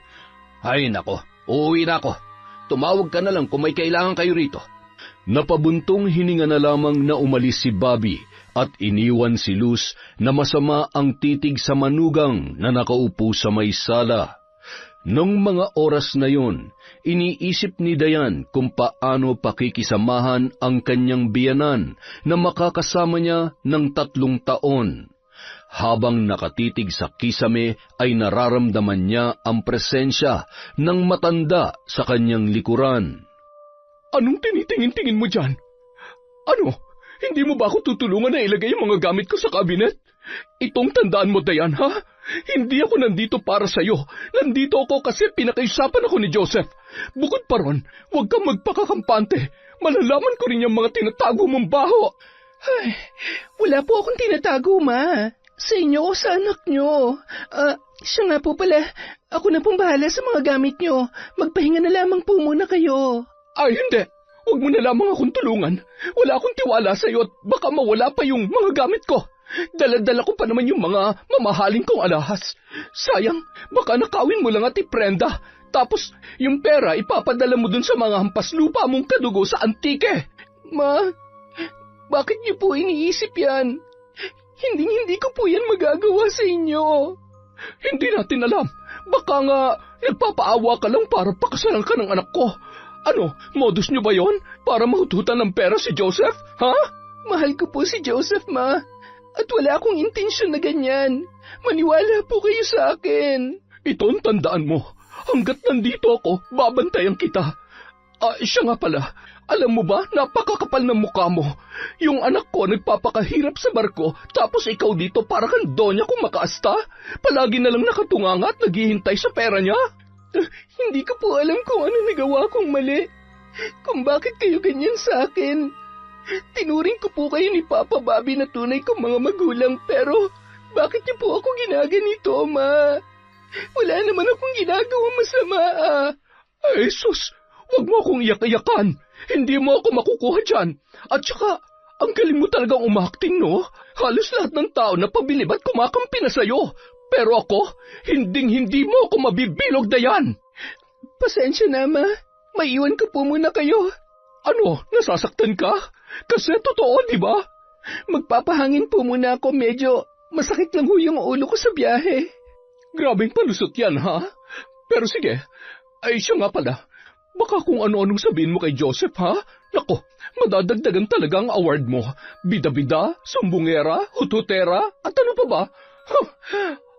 Ay, nako, uuwi na ako. Tumawag ka na lang kung may kailangan kayo rito. Napabuntong hininga na lamang na umalis si Bobby at iniwan si Luz na masama ang titig sa manugang na nakaupo sa may sala. Nung mga oras na yun, iniisip ni Dayan kung paano pakikisamahan ang kanyang biyanan na makakasama niya ng 3 taon. Habang nakatitig sa kisame ay nararamdaman niya ang presensya ng matanda sa kanyang likuran. Anong tinitingin-tingin mo dyan? Ano? Hindi mo ba ako tutulungan na ilagay ang mga gamit ko sa kabinet? Itong tandaan mo, Dayan, ha? Hindi ako nandito para sa'yo. Nandito ako kasi pinakaisapan ako ni Joseph. Bukod pa ron, huwag kang magpakakampante. Malalaman ko rin yung mga tinatago mong baho. Ay, wala po akong tinatago, Ma. Sa inyo o sa anak nyo. Siya nga po pala, Ako na pong bahala sa mga gamit nyo. Magpahinga na lamang po muna kayo. Ay, hindi. Huwag mo na lamang akong tulungan. Wala akong tiwala sa'yo at baka mawala pa yung mga gamit ko. Dala-dala ko pa naman yung mga mamahaling kong alahas. Sayang, baka nakawin mo lang at iprenda. Tapos, yung pera ipapadala mo dun sa mga hampas lupa mong kadugo sa Antique. Ma, bakit niyo po iniisip yan? Hindi ko po yan magagawa sa inyo. Hindi natin alam. Baka nga nagpapaawa ka lang para pakasalan ka ng anak ko. Ano, modus nyo ba yon? Para mahututan ng pera si Joseph? Ha? Mahal ko po si Joseph, Ma. At wala akong intensyon na ganyan. Maniwala po kayo sa akin. Ito ang tandaan mo. Hanggat nandito ako, babantayan kita. Siya nga pala. Alam mo ba, napakakapal ng mukha mo. Yung anak ko nagpapakahirap sa barko, tapos ikaw dito para kang donya kung makaasta. Palagi na lang nakatunganga at naghihintay sa pera niya. Hindi ko po alam kung ano nagawa kong mali. Kung bakit kayo ganyan sa akin. Tinuring ko po kayo ni Papa Bobby na tunay kong mga magulang, pero bakit niyo po ako ginaganito, Ma? Wala naman akong ginagawang masama, Ay, sus! Huwag mo akong iyak-iyakan. Hindi mo ako makukuha dyan. At saka, ang galing mo talagang umakting, no? Halos lahat ng tao na pabilib at kumakampi na sa'yo. Pero ako, hinding-hindi mo ako mabibilog na yan. Pasensya na, Ma. Maiwan ko po muna kayo. Ano, nasasaktan ka? Kasi totoo, di ba? Magpapahangin po muna ako. Medyo masakit lang ho yung ulo ko sa biyahe. Grabing palusot yan, ha? Pero sige, ay siya nga pala. Baka kung ano-anong sabihin mo kay Joseph, ha? Nako, madadagdagan talaga ang award mo. Bida-bida, sumbungera, hututera, at ano pa ba? Huh.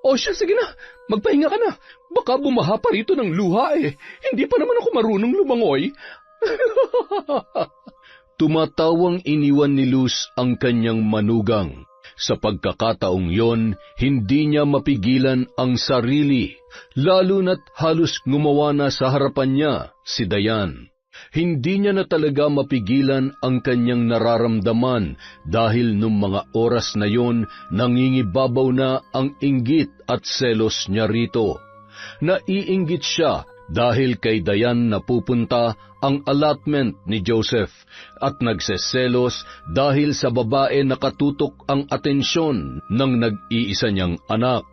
O siya, sige na, magpahinga ka na. Baka bumaha pa rito ng luha eh. Hindi pa naman ako marunong lumangoy. Tumatawang iniwan ni Luz ang kanyang manugang. Sa pagkakataong yon, hindi niya mapigilan ang sarili, lalo na't halos gumawa na sa harapan niya si Dayan. Hindi niya na talaga mapigilan ang kanyang nararamdaman dahil nung mga oras na yon, nangingibabaw na ang inggit at selos niya rito. Naiinggit siya dahil kay Dayan napupunta ang allotment ni Joseph at nagseselos dahil sa babae nakatutok ang atensyon ng nag-iisa niyang anak.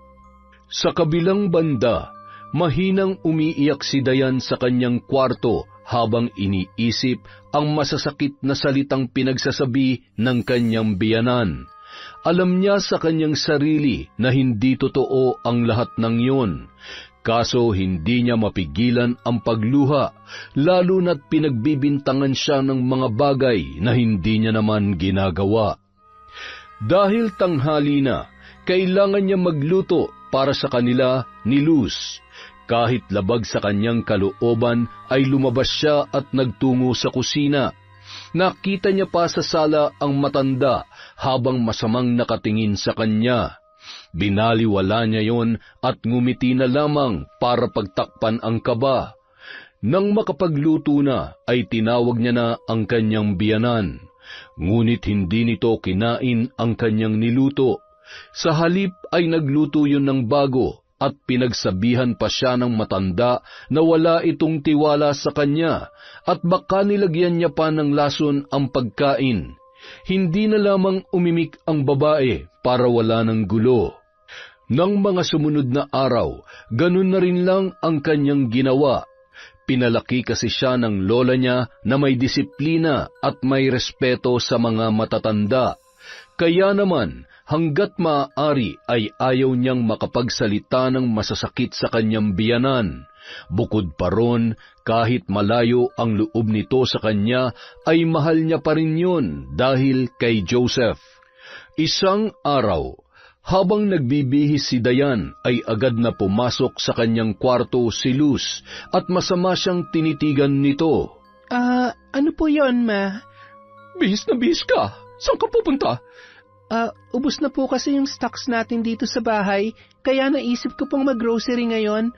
Sa kabilang banda, mahinang umiiyak si Dayan sa kanyang kwarto habang iniisip ang masasakit na salitang pinagsasabi ng kanyang biyanan. Alam niya sa kanyang sarili na hindi totoo ang lahat ng iyon. Kaso hindi niya mapigilan ang pagluha, lalo na't pinagbibintangan siya ng mga bagay na hindi niya naman ginagawa. Dahil tanghali na, kailangan niya magluto para sa kanila ni Luz. Kahit labag sa kanyang kalooban ay lumabas siya at nagtungo sa kusina. Nakita niya pa sa sala ang matanda habang masamang nakatingin sa kanya. Binaliwala niya yon at ngumiti na lamang para pagtakpan ang kaba. Nang makapagluto na ay tinawag niya na ang kanyang biyanan. Ngunit hindi nito kinain ang kanyang niluto. Sa halip ay nagluto yun ng bago at pinagsabihan pa siya ng matanda na wala itong tiwala sa kanya at baka nilagyan niya pa ng lason ang pagkain. Hindi na lamang umimik ang babae para wala ng gulo. Nang mga sumunod na araw, ganun na rin lang ang kanyang ginawa. Pinalaki kasi siya ng lola niya na may disiplina at may respeto sa mga matatanda. Kaya naman, hanggat maaari ay ayaw niyang makapagsalita ng masasakit sa kanyang biyanan. Bukod pa ron, kahit malayo ang loob nito sa kanya, ay mahal niya pa rin yun dahil kay Joseph. Isang araw, habang nagbibihis si Dayan, ay agad na pumasok sa kanyang kwarto si Luz at masama siyang tinitigan nito. Ano po yon, Ma? Bihis na bihis ka. Saan ka pupunta? Ubus na po kasi yung stocks natin dito sa bahay, kaya naisip ko pong mag-grocery ngayon.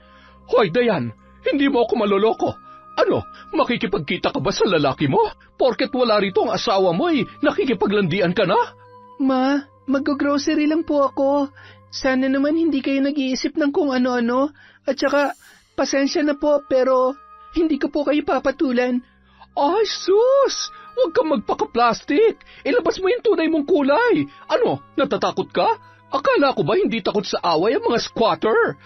Hoy, Dayan, hindi mo ako maloloko. Ano, makikipagkita ka ba sa lalaki mo? Porket wala rito ang asawa mo nakikipaglandian ka na? Ma, mag-grocery lang po ako. Sana naman hindi kayo nag-iisip ng kung ano-ano. At saka, pasensya na po pero hindi ko po kayo papatulan. Ay, sus! Huwag kang magpaka-plastic. Ilabas mo yung tunay mong kulay. Ano, natatakot ka? Akala ko ba hindi takot sa away ang mga squatter?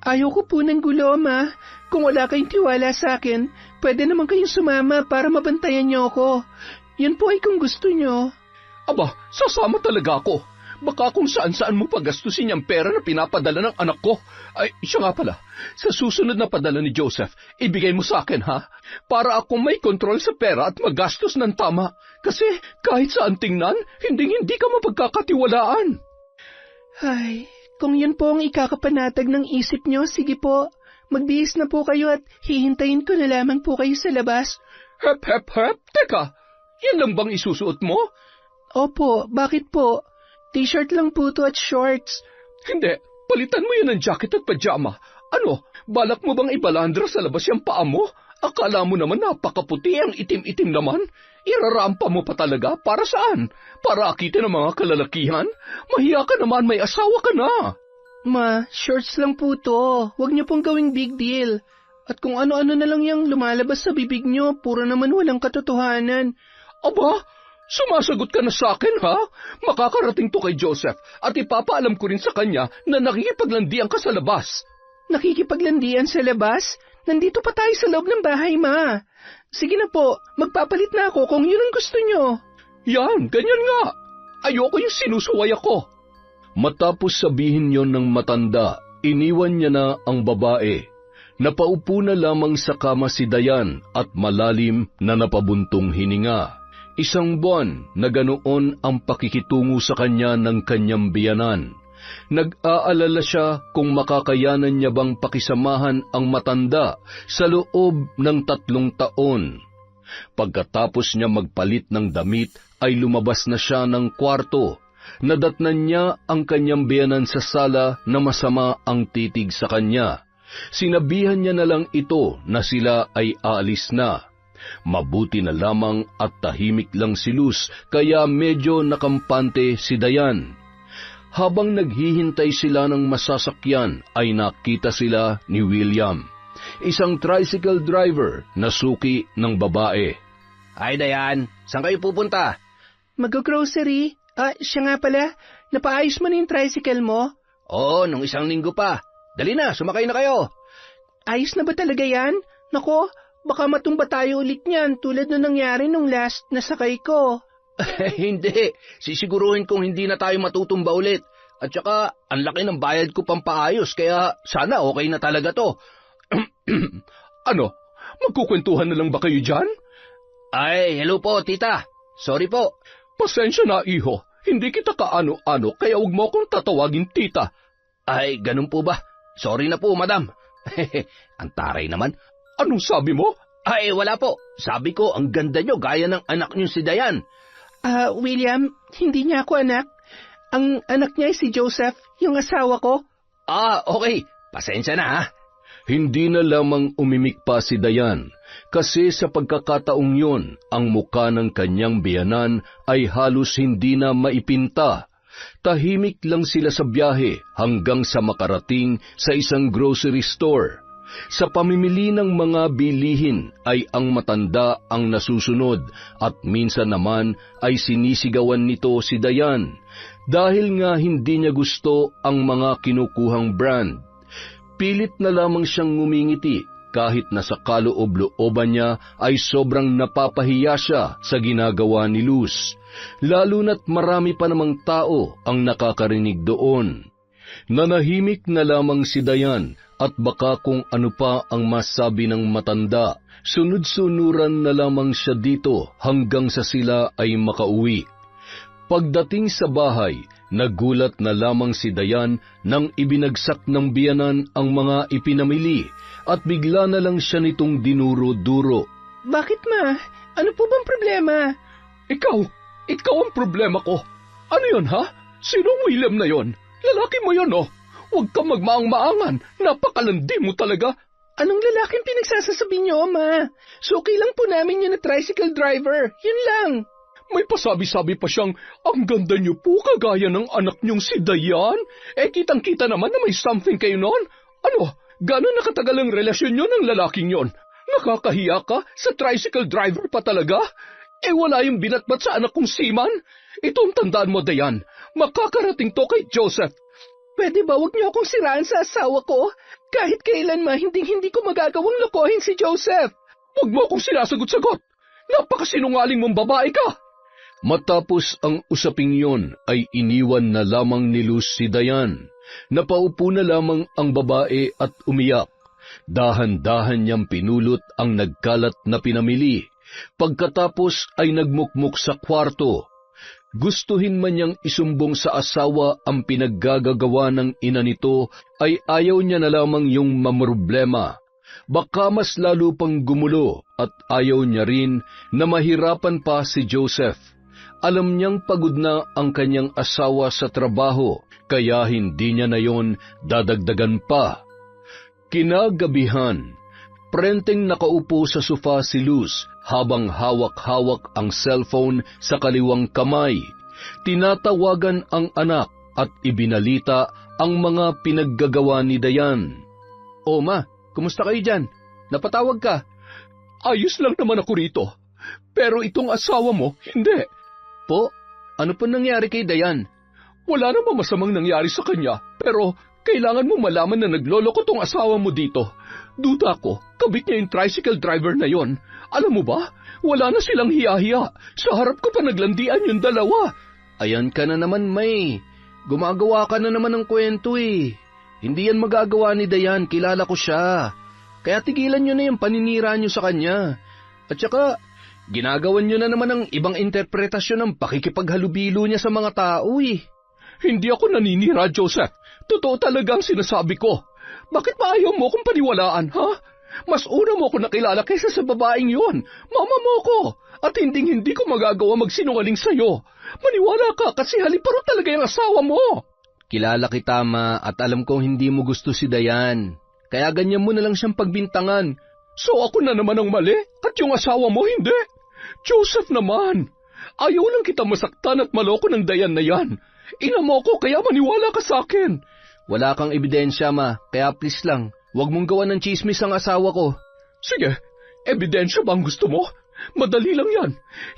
Ayaw ko po ng gulo, Ma. Kung wala kayong tiwala sa akin, pwede naman kayong sumama para mabantayan niyo ako. Yan po ay kung gusto niyo. Aba, sasama talaga ako. Baka kung saan-saan mo pagastusin yung pera na pinapadala ng anak ko. Ay, siya nga pala. Sa susunod na padala ni Joseph, ibigay mo sa akin, ha? Para ako may kontrol sa pera at magastos ng tama. Kasi kahit saan tingnan, hindi ka mapagkakatiwalaan. Ay, kung yun po ang ikakapanatag ng isip niyo, sige po. Magbihis na po kayo at hihintayin ko na lamang po kayo sa labas. Hep, hep, hep. Teka, yan lang bang isusuot mo? Opo, bakit po? T-shirt lang po to at shorts. Hindi, palitan mo yun ng jacket at pajama. Ano, balak mo bang ibalandra sa labas yung paa mo? Akala mo naman napakaputi, ang itim-itim naman. Irarampa mo pa talaga, para saan? Para akitin ang mga kalalakihan? Mahiya ka naman, may asawa ka na. Ma, shorts lang po to. Huwag niyo pong gawing big deal. At kung ano-ano na lang yung lumalabas sa bibig niyo, puro naman walang katotohanan. Aba, sumasagot ka na sa akin, ha? Makakarating to kay Joseph at ipapaalam ko rin sa kanya na nakikipaglandian ka sa labas. Nakikipaglandian sa labas? Nandito pa tayo sa loob ng bahay, Ma. Sige na po, magpapalit na ako kung yun ang gusto nyo. Yan, ganyan nga. Ayoko yung sinusuway ako. Matapos sabihin yon ng matanda, iniwan niya na ang babae. Napaupo na lamang sa kama si Dayan at malalim na napabuntong hininga. Isang buwan na ganoon ang pakikitungo sa kanya ng kanyang biyanan. Nag-aalala siya kung makakayanan niya bang pakisamahan ang matanda sa loob ng 3 taon. Pagkatapos niya magpalit ng damit ay lumabas na siya ng kwarto. Nadatnan niya ang kanyang biyanan sa sala na masama ang titig sa kanya. Sinabihan niya na lang ito na sila ay aalis na. Mabuti na lamang at tahimik lang si Luz, kaya medyo nakampante si Dayan. Habang naghihintay sila ng masasakyan, ay nakita sila ni William, isang tricycle driver na suki ng babae. Ay, Dayan, saan kayo pupunta? Mag-grocery? Siya nga pala, napaayos mo na yung tricycle mo? Oo, nung 1 linggo pa. Dali na, sumakay na kayo. Ayos na ba talaga yan? Nako, baka matumba tayo ulit niyan tulad nung nangyari nung last na sakay ko. Hindi, sisiguruhin kong hindi na tayo matutumba ulit. At saka, ang laki ng bayad ko pampaayos, kaya sana okay na talaga to. Ano, magkukwentuhan na lang ba kayo dyan? Ay, hello po, tita. Sorry po. Pasensya na, iho. Hindi kita kaano-ano, kaya huwag mo akong tatawagin tita. Ay, ganun po ba? Sorry na po, madam. Ang taray naman. Anong sabi mo? Ay, wala po. Sabi ko, ang ganda nyo, gaya ng anak nyo si Dayan. William, hindi niya ako anak. Ang anak niya ay si Joseph, yung asawa ko. Okay. Pasensya na, ha? Hindi na lamang umimik pa si Dayan, kasi sa pagkakataong yun, ang muka ng kanyang biyanan ay halos hindi na maipinta. Tahimik lang sila sa biyahe hanggang sa makarating sa isang grocery store. Sa pamimili ng mga bilihin ay ang matanda ang nasusunod at minsan naman ay sinisigawan nito si Dayan dahil nga hindi niya gusto ang mga kinukuhang brand. Pilit na lamang siyang ngumingiti kahit na sa kaloob-looban niya ay sobrang napapahiya siya sa ginagawa ni Luz, lalo na't marami pa namang tao ang nakakarinig doon. Nanahimik na lamang si Dayan at baka kung ano pa ang masabi ng matanda, sunod-sunuran na lamang siya dito hanggang sa sila ay makauwi. Pagdating sa bahay, nagulat na lamang si Dayan nang ibinagsak ng biyanan ang mga ipinamili at bigla na lang siya nitong dinuro-duro. Bakit, Ma? Ano po bang problema? Ikaw ang problema ko. Ano yun, ha? Sinong William na yon? Lalaki mo yun, oh. Huwag kang magmaang-maangan. Napakalandi mo talaga. Anong lalaking pinagsasasabi niyo, Ma? Suki lang po namin yun na tricycle driver. Yun lang. May pasabi-sabi pa siyang, ang ganda niyo po kagaya ng anak niyong si Dayan. Kitang-kita naman na may something kayo noon. Ano, gano'n nakatagal ang relasyon niyo ng lalaking yon? Nakakahiya ka? Sa tricycle driver pa talaga? Wala yung binatbat sa anak kong Seaman? Itong tandaan mo, Dayan. Makakarating to kay Joseph. Pwede ba wag niyo akong siraan sa asawa ko? Kahit kailan hindi ko magagawang lokohin si Joseph. Huwag mo akong sinasagot-sagot. Napakasinungaling mong babae ka. Matapos ang usaping yon ay iniwan na lamang ni Luz si Dayan. Napaupo na lamang ang babae at umiyak. Dahan-dahan niyang pinulot ang nagkalat na pinamili. Pagkatapos ay nagmukmuk sa kwarto. Gustuhin man niyang isumbong sa asawa ang pinaggagawa ng ina nito, ay ayaw niya na lamang yung mamroblema. Baka mas lalo pang gumulo at ayaw niya rin na mahirapan pa si Joseph. Alam niyang pagod na ang kanyang asawa sa trabaho, kaya hindi niya na yon dadagdagan pa. Kinagabihan, prenteng nakaupo sa sofa si Luz habang hawak-hawak ang cellphone sa kaliwang kamay. Tinatawagan ang anak at ibinalita ang mga pinaggagawa ni Dayan. O ma, kumusta kayo dyan? Napatawag ka? Ayos lang naman ako rito. Pero itong asawa mo, hindi. Po, ano po nangyari kay Dayan? Wala namang masamang nangyari sa kanya, pero kailangan mong malaman na nagloloko tong asawa mo dito. Duda ko, kabit niya yung tricycle driver na yon. Alam mo ba, wala na silang hiya-hiya. Sa harap ko pa naglandian yung dalawa. Ayan ka na naman, May. Gumagawa ka na naman ng kwento eh. Hindi yan magagawa ni Dayan, kilala ko siya. Kaya tigilan nyo na yung paninira nyo sa kanya. At saka, ginagawan nyo na naman ang ibang interpretasyon ng pakikipaghalubilo niya sa mga tao eh. Hindi ako naninira, Joseph. Totoo talaga ang sinasabi ko. Bakit ba ayaw mo kong paniwalaan, ha? Mas una mo ko nakilala kaysa sa babaeng yon. Mama mo ko. At hindi ko magagawa magsinungaling sa'yo. Maniwala ka kasi haliparo talaga yung asawa mo. Kilala kita, ma, at alam kong hindi mo gusto si Dayan. Kaya ganyan mo na lang siyang pagbintangan. So ako na naman ang mali at yung asawa mo hindi? Joseph naman, ayaw lang kita masaktan at maloko ng Dayan na yan. Ina mo ko kaya maniwala ka sa akin. Wala kang ebidensya, ma, kaya please lang, huwag mong gawa ng chismis ang asawa ko. Sige, ebidensya ba ang gusto mo? Madali lang yan.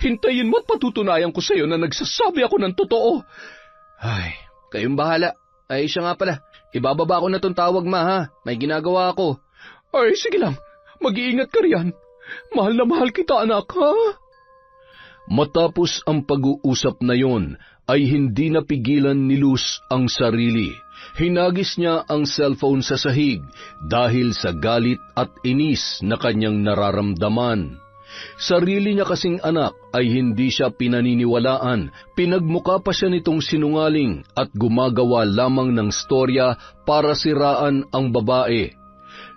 Hintayin mo at patutunayan ko sa'yo na nagsasabi ako ng totoo. Ay, kayong bahala. Ay, siya nga pala. Ibababa ko na tong tawag, ma, ha? May ginagawa ako. Ay, sige lang. Mag-iingat ka riyan. Mahal na mahal kita, anak, ha? Matapos ang pag-uusap na yon, ay hindi napigilan ni Luz ang sarili. Hinagis niya ang cellphone sa sahig dahil sa galit at inis na kanyang nararamdaman. Sarili niya kasing anak ay hindi siya pinaniniwalaan, pinagmukha pa siya nitong sinungaling at gumagawa lamang ng storya para siraan ang babae.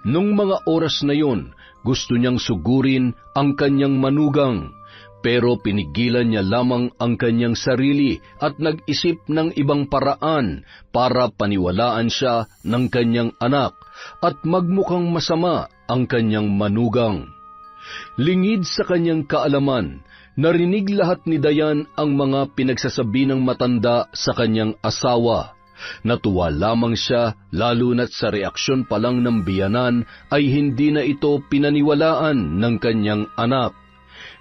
Nung mga oras na yon, gusto niyang sugurin ang kanyang manugang, pero pinigilan niya lamang ang kanyang sarili at nag-isip ng ibang paraan para paniwalaan siya ng kanyang anak at magmukhang masama ang kanyang manugang. Lingid sa kanyang kaalaman, narinig lahat ni Dayan ang mga pinagsasabi ng matanda sa kanyang asawa. Natuwa lamang siya lalo na't sa reaksyon pa lang ng biyanan ay hindi na ito pinaniwalaan ng kanyang anak.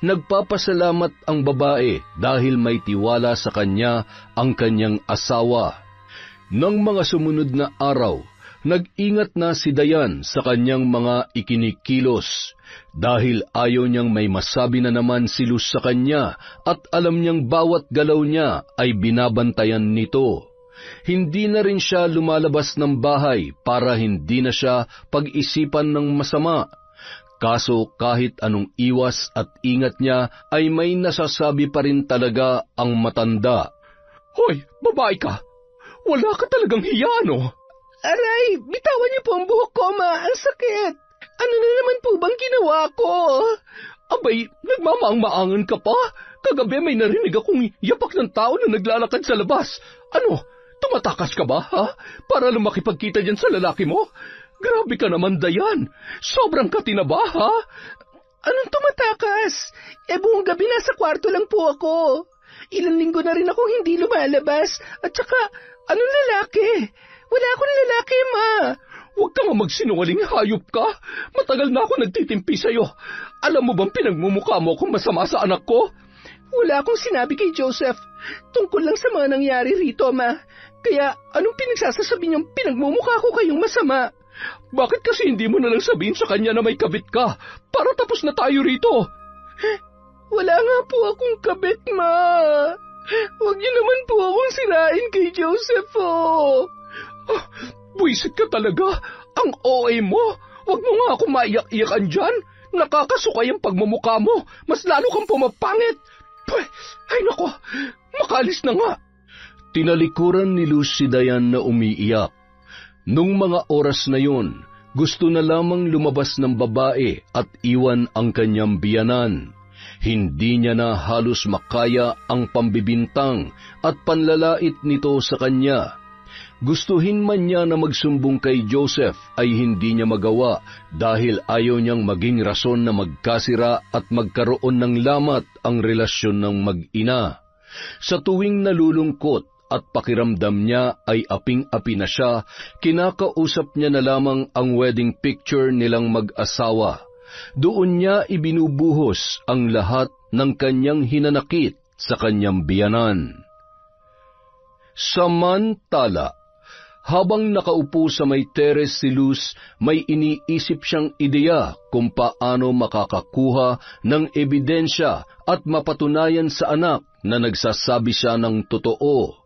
Nagpapasalamat ang babae dahil may tiwala sa kanya ang kanyang asawa. Nang mga sumunod na araw, nag-ingat na si Dayan sa kanyang mga ikinikilos dahil ayaw niyang may masabi na naman si Luz sa kanya at alam niyang bawat galaw niya ay binabantayan nito. Hindi na rin siya lumalabas ng bahay para hindi na siya pag-isipan ng masama. Kaso kahit anong iwas at ingat niya ay may nasasabi pa rin talaga ang matanda. Hoy, babae ka! Wala ka talagang hiya, no? Aray, bitawan niyo po ang buhok ko, ma. Ang sakit. Ano na naman po bang ginawa ko? Abay, nagmamaang-maangan ka pa? Kagabi may narinig akong yapak ng tao na naglalakad sa labas. Ano, tumatakas ka ba, ha? Para lang makipagkita dyan sa lalaki mo? Grabe ka naman, Dayan. Sobrang katinaba, ha? Anong tumatakas. Buong gabi nasa kwarto lang po ako. Ilang linggo na rin akong hindi lumalabas. At saka, anong lalaki? Wala akong lalaki, Ma. Huwag ka nga magsinungaling, hayop ka. Matagal na ako nagtitimpi sa'yo. Alam mo bang pinagmumukha mo kung masama sa anak ko? Wala akong sinabi kay Joseph. Tungkol lang sa mga nangyari rito, Ma. Kaya anong pinagsasasabi niyang pinagmumukha ko kayong masama? Bakit kasi hindi mo na lang sabihin sa kanya na may kabit ka? Para tapos na tayo rito. Wala nga po akong kabit, Ma. Huwag niyo naman po akong sirain kay Joseph, oh. Buisit ka talaga. Ang OA mo. Huwag mo nga ako maiyak-iyakan dyan. Nakakasukay ang pagmumukha mo. Mas lalo kang pumapangit. Ay nako, makalis na nga. Tinalikuran ni Luz si Dayan na umiiyak. Nung mga oras na yon, gusto na lamang lumabas ng babae at iwan ang kanyang biyanan. Hindi niya na halos makaya ang pambibintang at panlalait nito sa kanya. Gustuhin man niya na magsumbong kay Joseph ay hindi niya magawa dahil ayaw niyang maging rason na magkasira at magkaroon ng lamat ang relasyon ng mag-ina. Sa tuwing nalulungkot at pakiramdam niya ay aping-api na siya, kinakausap niya na lamang ang wedding picture nilang mag-asawa. Doon niya ibinubuhos ang lahat ng kanyang hinanakit sa kanyang biyanan. Samantala, habang nakaupo sa may teres si Luz, may iniisip siyang ideya kung paano makakakuha ng ebidensya at mapatunayan sa anak na nagsasabi siya ng totoo.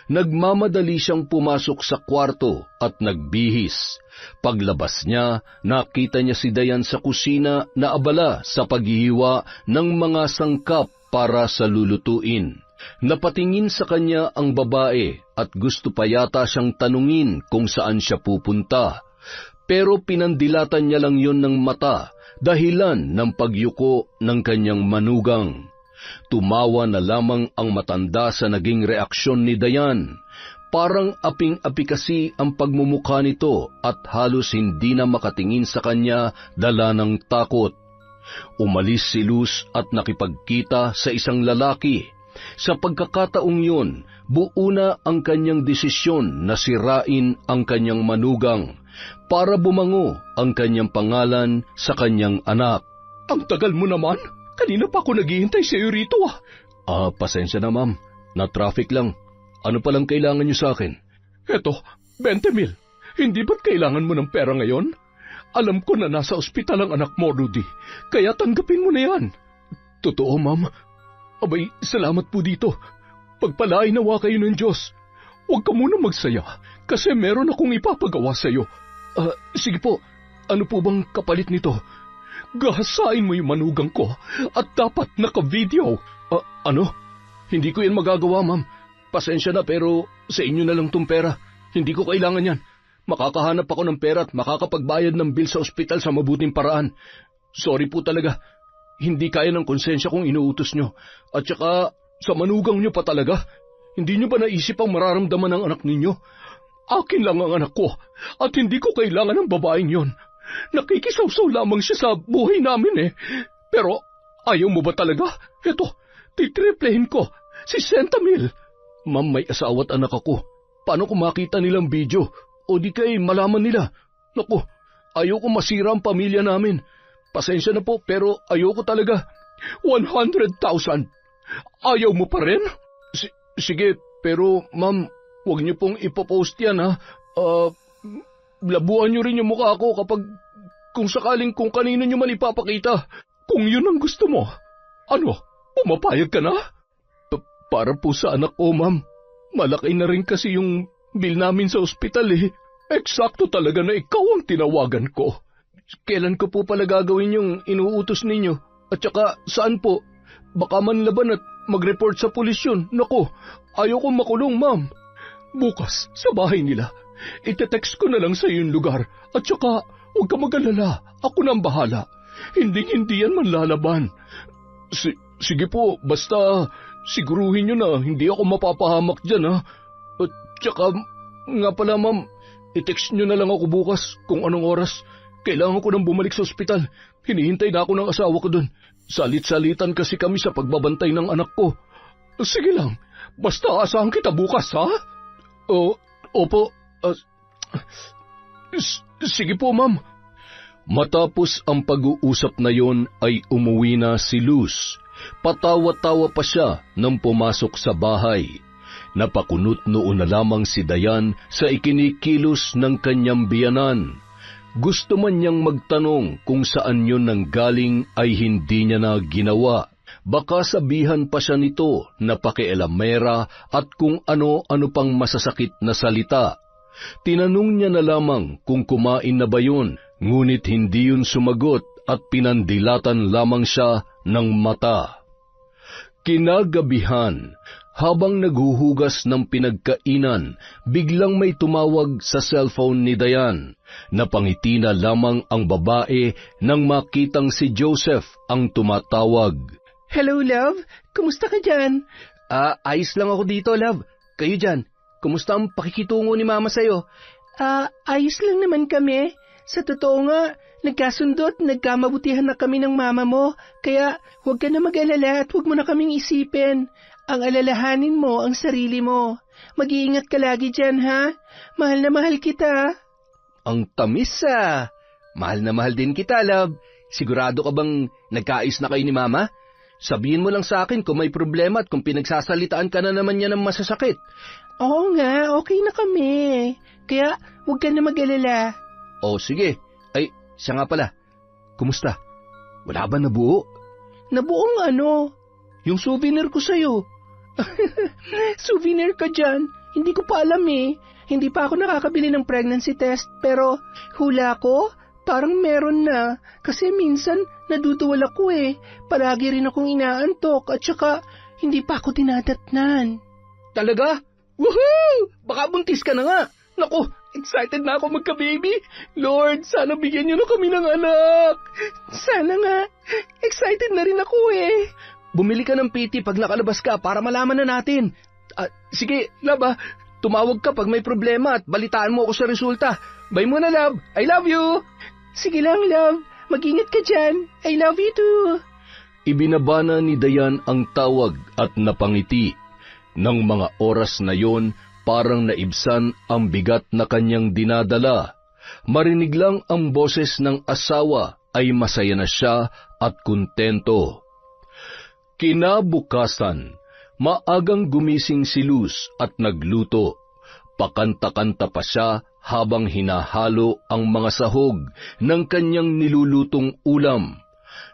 Nagmamadali siyang pumasok sa kwarto at nagbihis. Paglabas niya, nakita niya si Dayan sa kusina na abala sa paghihiwa ng mga sangkap para sa lulutuin. Napatingin sa kanya ang babae at gusto pa yata siyang tanungin kung saan siya pupunta. Pero pinandilatan niya lang yon ng mata, dahilan ng pagyuko ng kanyang manugang. Tumawa na lamang ang matanda sa naging reaksyon ni Dayan. Parang aping-api kasi ang pagmumukha nito at halos hindi na makatingin sa kanya dala ng takot. Umalis si Luz at nakipagkita sa isang lalaki. Sa pagkakataong yun, buo na ang kanyang desisyon na sirain ang kanyang manugang para bumango ang kanyang pangalan sa kanyang anak. Ang tagal mo naman. Kanina pa ako naghihintay sa iyo rito Pasensya na ma'am. Na-traffic lang. Ano palang kailangan niyo sa akin? Eto, 20,000. Hindi ba't kailangan mo ng pera ngayon? Alam ko na nasa ospital ang anak mo, Rudy. Kaya tanggapin mo na yan. Totoo, ma'am. Abay, salamat po dito. Pagpalain nawa kayo ng Diyos. Huwag ka muna magsaya, kasi meron akong ipapagawa sa iyo. Sige po, ano po bang kapalit nito? Gahasain mo yung manugang ko at dapat naka-video. Ano? Hindi ko yan magagawa, ma'am. Pasensya na pero sa inyo na lang tong pera. Hindi ko kailangan yan. Makakahanap ako ng pera at makakapagbayad ng bill sa ospital sa mabuting paraan. Sorry po talaga. Hindi kaya ng konsensya kung inuutos nyo. At saka, sa manugang nyo pa talaga. Hindi nyo ba naisip ang mararamdaman ng anak ninyo? Akin lang ang anak ko, at hindi ko kailangan ng babaeng yon. Nakikisawsaw lamang siya sa buhay namin Pero, ayaw mo ba talaga? Eto, titriplehin ko, 60,000. Ma'am, may asawa at anak ako. Paano kung makita nilang video? O di kay malaman nila? Naku, ayaw ko masira ang pamilya namin. Pasensya na po, pero ayoko talaga. 100,000. Ayaw mo pa rin? Sige, pero ma'am, huwag niyo pong ipopost yan Labuan niyo rin yung mukha ko kung sakaling kung kanino niyo man ipapakita. Kung yun ang gusto mo. Ano, pumapayag ka na? Para po sa anak ko, ma'am. Malaki na rin kasi yung bill namin sa ospital Eksakto talaga na ikaw ang tinawagan ko. Kailan ko po pala gagawin yung inuutos ninyo? At saka, saan po? Baka manlaban at mag-report sa pulis yun. Naku, ayaw kong makulong, ma'am. Bukas, sa bahay nila. Ite-text ko na lang sa yung lugar. At saka, huwag ka mag-alala. Ako na ang bahala. Hindi yan manlalaban. Sige po, basta siguruhin nyo na hindi ako mapapahamak dyan, At saka, nga pala, ma'am, i-text nyo na lang ako bukas kung anong oras. Kailangan ko nang bumalik sa ospital. Hinihintay na ako ng asawa ko doon. Salit-salitan kasi kami sa pagbabantay ng anak ko. Sige lang, basta asahan kita bukas, ha? Opo. Sige po, ma'am. Matapos ang pag-uusap na yon ay umuwi na si Luz. Patawa-tawa pa siya nang pumasok sa bahay. Napakunot noon na lamang si Dayan sa ikinikilos ng kanyang biyanan. Gusto man niyang magtanong kung saan yun nanggaling ay hindi niya na ginawa. Baka sabihan pa siya nito na pakialamera at kung ano-ano pang masasakit na salita. Tinanong niya na lamang kung kumain na ba yun, ngunit hindi yun sumagot at pinandilatan lamang siya ng mata. Kinagabihan, habang naghuhugas ng pinagkainan, biglang may tumawag sa cellphone ni Dayan. Napangiti na lamang ang babae nang makitang si Joseph ang tumatawag. Hello, love. Kumusta ka dyan? Ayos lang ako dito, love. Kayo dyan, kumusta ang pakikitungo ni Mama sa'yo? Ayos lang naman kami. Sa totoo nga, nagkasundo at nagkamabutihan na kami ng mama mo, kaya huwag ka na mag-alala at huwag mo na kaming isipin. Ang alalahanin mo ang sarili mo. Mag-iingat ka lagi dyan, ha? Mahal na mahal kita. Ang tamis, Mahal na mahal din kita, love. Sigurado ka bang nagkaayos na kayo ni Mama? Sabihin mo lang sa akin kung may problema at kung pinagsasalitaan ka na naman niya ng masasakit. Oo nga, okay na kami. Kaya huwag ka na mag-alala. Sige. Ay, siya nga pala. Kumusta? Wala ba nabuo? Nabuong ano? Yung souvenir ko sa'yo. Souvenir ka dyan? Hindi ko pa alam eh. Hindi pa ako nakakabili ng pregnancy test, pero hula ko, parang meron na. Kasi minsan, naduduwal ako eh. Palagi rin akong inaantok at saka hindi pa ako dinadatnan. Talaga? Woohoo! Baka buntis ka na nga. Naku, excited na ako magka-baby. Lord, sana bigyan niyo na kami ng anak. Sana nga. Excited na rin ako eh. Bumili ka ng PT pag nakalabas ka para malaman na natin. Sige, love, tumawag ka pag may problema at balitaan mo ako sa resulta. Bye muna, love. I love you. Sige lang, love. Mag-ingat ka dyan. I love you too. Ibinabana ni Dayan ang tawag at napangiti. Nang mga oras na yon, parang naibsan ang bigat na kanyang dinadala. Marinig lang ang boses ng asawa ay masaya na siya at kontento. Kinabukasan, maagang gumising si Luz at nagluto. Pakanta-kanta pa siya habang hinahalo ang mga sahog ng kanyang nilulutong ulam.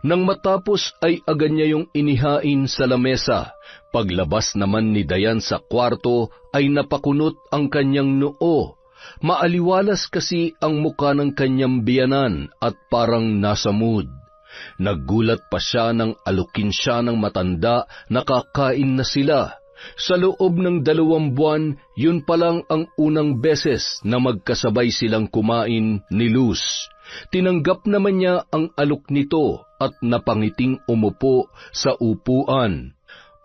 Nang matapos ay agad niya yung inihain sa lamesa. Paglabas naman ni Dayan sa kwarto ay napakunot ang kanyang noo. Maaliwalas kasi ang muka ng kanyang biyanan at parang nasa mood. Naggulat pa siya nang alukin siya ng matanda na kakain na sila. Sa loob ng 2 buwan, yun pa lang ang unang beses na magkasabay silang kumain ni Luz. Tinanggap naman niya ang alok nito at napangiting umupo sa upuan.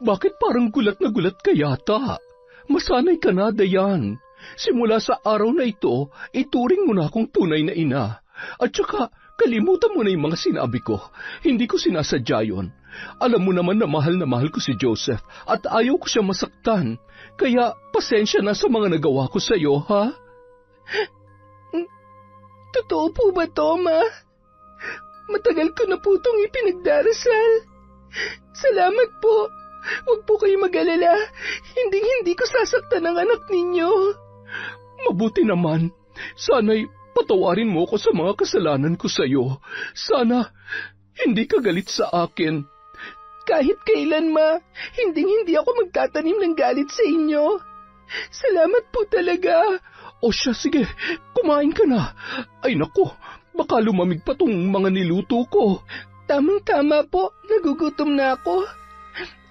Bakit parang gulat na gulat ka yata? Masanay ka na, Dayan. Simula sa araw na ito, ituring mo na akong tunay na ina. At saka, kalimutan mo na yung mga sinabi ko. Hindi ko sinasadya yun. Alam mo naman na mahal ko si Joseph at ayaw ko siya masaktan. Kaya, pasensya na sa mga nagawa ko sa iyo, ha? Totoo po ba to, Ma? Matagal ko na po itong ipinagdarasal. Salamat po. Huwag po kayo mag-alala. Hindi ko sasaktan ang anak ninyo. Mabuti naman. Sana'y patawarin mo ko sa mga kasalanan ko sa iyo. Sana hindi ka galit sa akin. Kahit kailan, Ma, hindi ako magtatanim ng galit sa inyo. Salamat po talaga. O siya, sige, kumain ka na. Ay naku, baka lumamig pa tong mga niluto ko. Tamang-tama po, nagugutom na ako.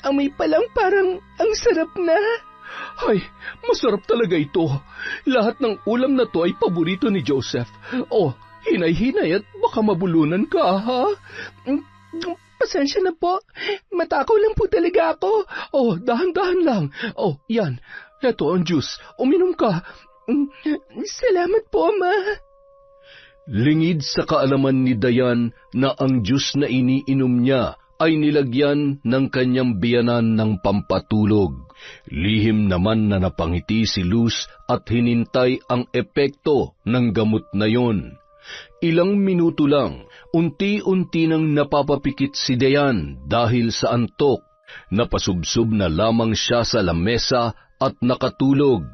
Amoy pa lang parang ang sarap na. Ay, masarap talaga ito. Lahat ng ulam na to ay paborito ni Joseph. Hinay-hinay at baka mabulunan ka, ha? Pasensya na po. Matakaw lang po talaga ako. Dahan-dahan lang. Yan. Eto ang juice. Uminom ka. Salamat po, Ma. Lingid sa kaalaman ni Dayan na ang Diyos na iniinom niya ay nilagyan ng kanyang biyanan ng pampatulog. Lihim naman na napangiti si Luz at hinintay ang epekto ng gamot na yon. Ilang minuto lang, unti-unti nang napapapikit si Dayan dahil sa antok. Napasubsob na lamang siya sa lamesa at nakatulog.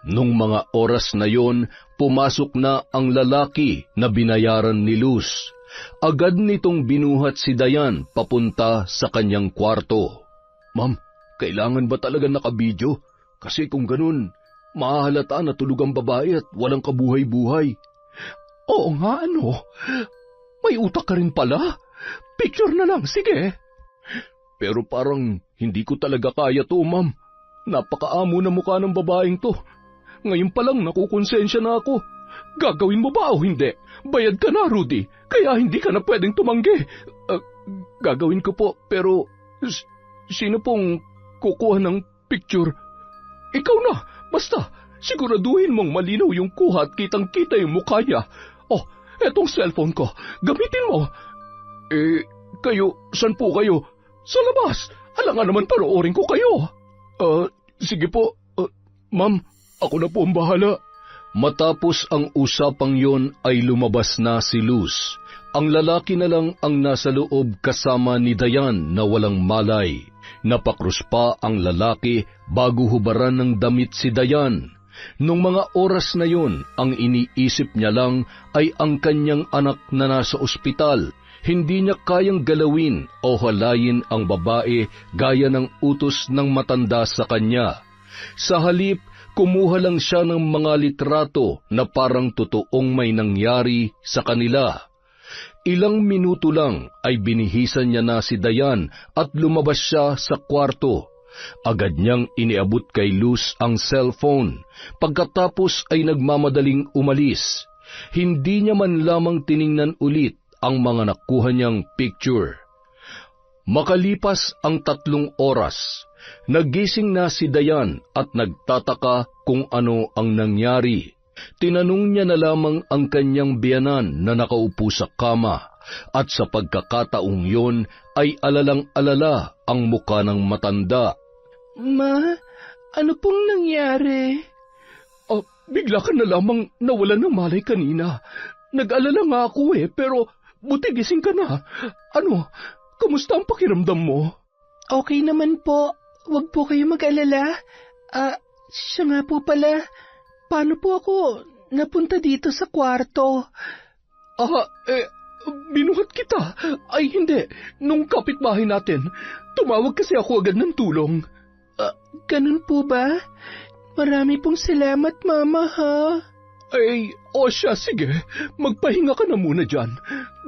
Nung mga oras na yon, pumasok na ang lalaki na binayaran ni Luz. Agad nitong binuhat si Dayan papunta sa kanyang kwarto. "Ma'am, kailangan ba talaga nakabidyo? Kasi kung ganun, mahahalata na tulog ang babae at walang kabuhay-buhay." Oo nga, ano? May utak ka rin pala. Picture na lang, sige. Pero parang hindi ko talaga kaya to, ma'am. Napakaamo na mukha ng babaeng to. Ngayon pa lang nakukonsensya na ako. Gagawin mo ba o hindi? Bayad ka na, Rudy. Kaya hindi ka na pwedeng tumanggi. Gagawin ko po, pero sino pong kukuha ng picture? Ikaw na. Basta, siguraduhin mong malinaw yung kuha at kitang-kita yung mukha niya. Oh, etong cellphone ko. Gamitin mo. Kayo, saan po kayo? Sa labas. Alangan naman panoorin ko kayo. Sige po. Ma'am, ako na po ang bahala. Matapos ang usapang yon ay lumabas na si Luz. Ang lalaki na lang ang nasa loob kasama ni Dayan na walang malay. Napakrus pa ang lalaki bago hubaran ng damit si Dayan. Nung mga oras na yon, ang iniisip niya lang ay ang kanyang anak na nasa ospital. Hindi niya kayang galawin o halayin ang babae gaya ng utos ng matanda sa kanya. Sa halip, kumuha lang siya ng mga litrato na parang totoong may nangyari sa kanila. Ilang minuto lang ay binihisan niya na si Dayan at lumabas siya sa kwarto. Agad niyang iniabot kay Luz ang cellphone. Pagkatapos ay nagmamadaling umalis. Hindi niya man lamang tiningnan ulit ang mga nakuha niyang picture. Makalipas ang 3 oras, nagising na si Dayan at nagtataka kung ano ang nangyari. Tinanong niya na lamang ang kanyang biyanan na nakaupo sa kama, at sa pagkakataong yon ay alalang-alala ang muka ng matanda. Ma, ano pong nangyari? Bigla ka na lamang nawalan ng malay kanina. Nag-alala nga ako pero buti gising ka na. Ano, kamusta ang pakiramdam mo? Okay naman po. Huwag po kayo mag-alala. Siya nga po pala. Paano po ako napunta dito sa kwarto? Binuhat kita. Ay hindi, nung kapitbahay natin. Tumawag kasi ako agad ng tulong. Ganun po ba? Marami pong salamat, Mama, ha? Siya, sige. Magpahinga ka na muna dyan.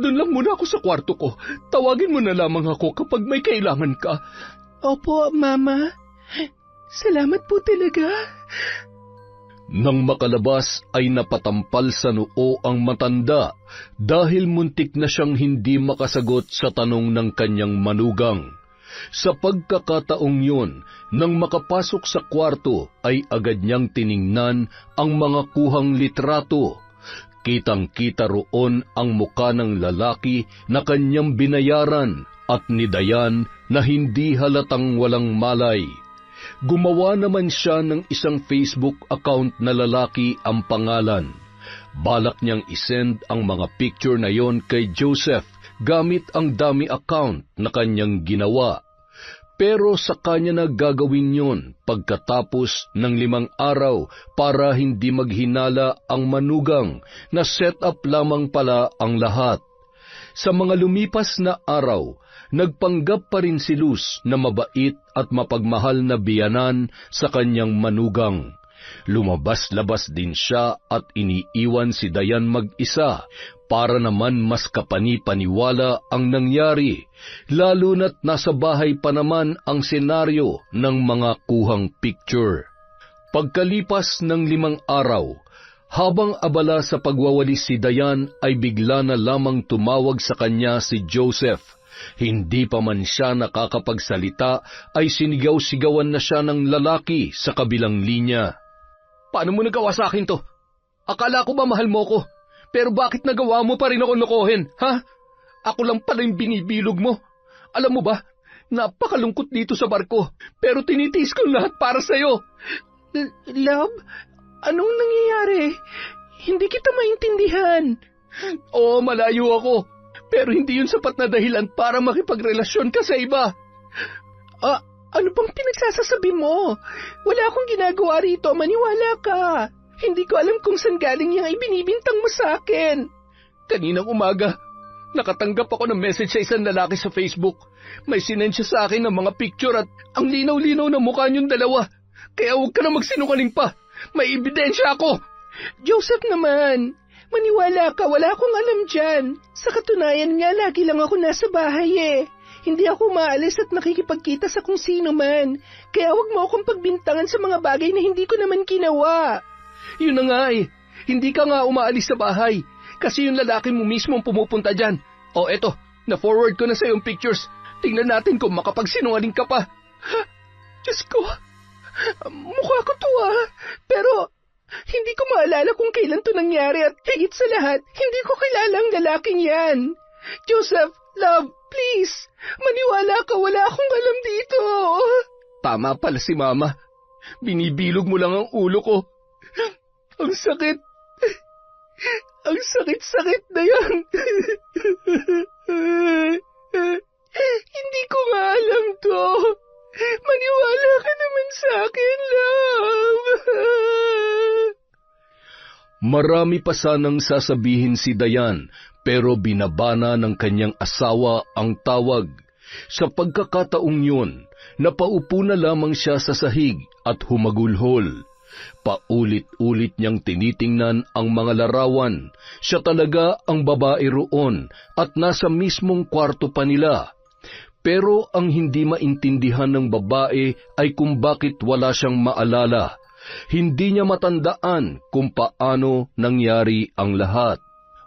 Doon lang muna ako sa kwarto ko. Tawagin mo na lamang ako kapag may kailangan ka. Opo, Mama. Salamat po talaga. Nang makalabas ay napatampal sa noo ang matanda dahil muntik na siyang hindi makasagot sa tanong ng kanyang manugang. Sa pagkakataong yun, nang makapasok sa kwarto ay agad niyang tiningnan ang mga kuhang litrato. Kitang-kita roon ang muka ng lalaki na kanyang binayaran at ni Dayan na hindi halatang walang malay. Gumawa naman siya ng isang Facebook account na lalaki ang pangalan. Balak niyang isend ang mga picture na yon kay Joseph gamit ang dummy account na kanyang ginawa. Pero sa kanya na gagawin yon pagkatapos ng 5 araw para hindi maghinala ang manugang na set up lamang pala ang lahat. Sa mga lumipas na araw, nagpanggap pa rin si Luz na mabait at mapagmahal na biyanan sa kanyang manugang. Lumabas-labas din siya at iniiwan si Dayan mag-isa para naman mas kapani-paniwala ang nangyari, lalo na't nasa bahay pa naman ang senaryo ng mga kuhang picture. Pagkalipas ng 5 araw, habang abala sa pagwawalis si Dayan ay bigla na lamang tumawag sa kanya si Joseph. Hindi pa man siya nakakapagsalita ay sinigaw-sigawan na siya ng lalaki sa kabilang linya. Paano mo nagawa sa akin to? Akala ko ba mahal mo ko? Pero bakit nagawa mo pa rin ako lokohin, ha? Ako lang pala yung binibilog mo. Alam mo ba, napakalungkot dito sa barko, pero tinitiis ko lahat para sa'yo. Love, anong nangyayari? Hindi kita maintindihan. Oo, malayo ako. Pero hindi yun sapat na dahilan para makipagrelasyon ka sa iba. Ano bang pinagsasasabi mo? Wala akong ginagawa rito, maniwala ka. Hindi ko alam kung saan galing yung ibinibintang mo sa akin. Kaninang umaga, nakatanggap ako ng message sa isang lalaki sa Facebook. May sinend siya sa akin ng mga picture at ang linaw-linaw na mukha niyong dalawa. Kaya huwag ka na magsinungaling pa. May ebidensya ako. Joseph naman, maniwala ka, wala akong alam dyan. Sa katunayan nga, lagi lang ako nasa bahay eh. Hindi ako maalis at nakikipagkita sa kung sino man. Kaya huwag mo akong pagbintangan sa mga bagay na hindi ko naman ginawa. Yun na nga eh. Hindi ka nga umaalis sa bahay. Kasi yung lalaki mo mismo ang pumupunta dyan. O eto, na-forward ko na sa yung pictures. Tingnan natin kung makapagsinungaling ka pa. Diyos ko, mukha ko to Pero hindi ko maalala kung kailan to nangyari at higit sa lahat, hindi ko kilala ang lalaking yan. Joseph, love, please, maniwala ka, wala akong alam dito. Tama pala si Mama. Binibilog mo lang ang ulo ko. Ang sakit. Ang sakit-sakit na yan. Hindi ko nga alam to. Maniwala ka naman sa akin, love. Marami pa sanang sasabihin si Dayan, pero binabana ng kanyang asawa ang tawag. Sa pagkakataong yun, napaupo na lamang siya sa sahig at humagulhol. Paulit-ulit niyang tinitingnan ang mga larawan. Siya talaga ang babae roon at nasa mismong kwarto pa nila. Pero ang hindi maintindihan ng babae ay kung bakit wala siyang maalala. Hindi niya matandaan kung paano nangyari ang lahat.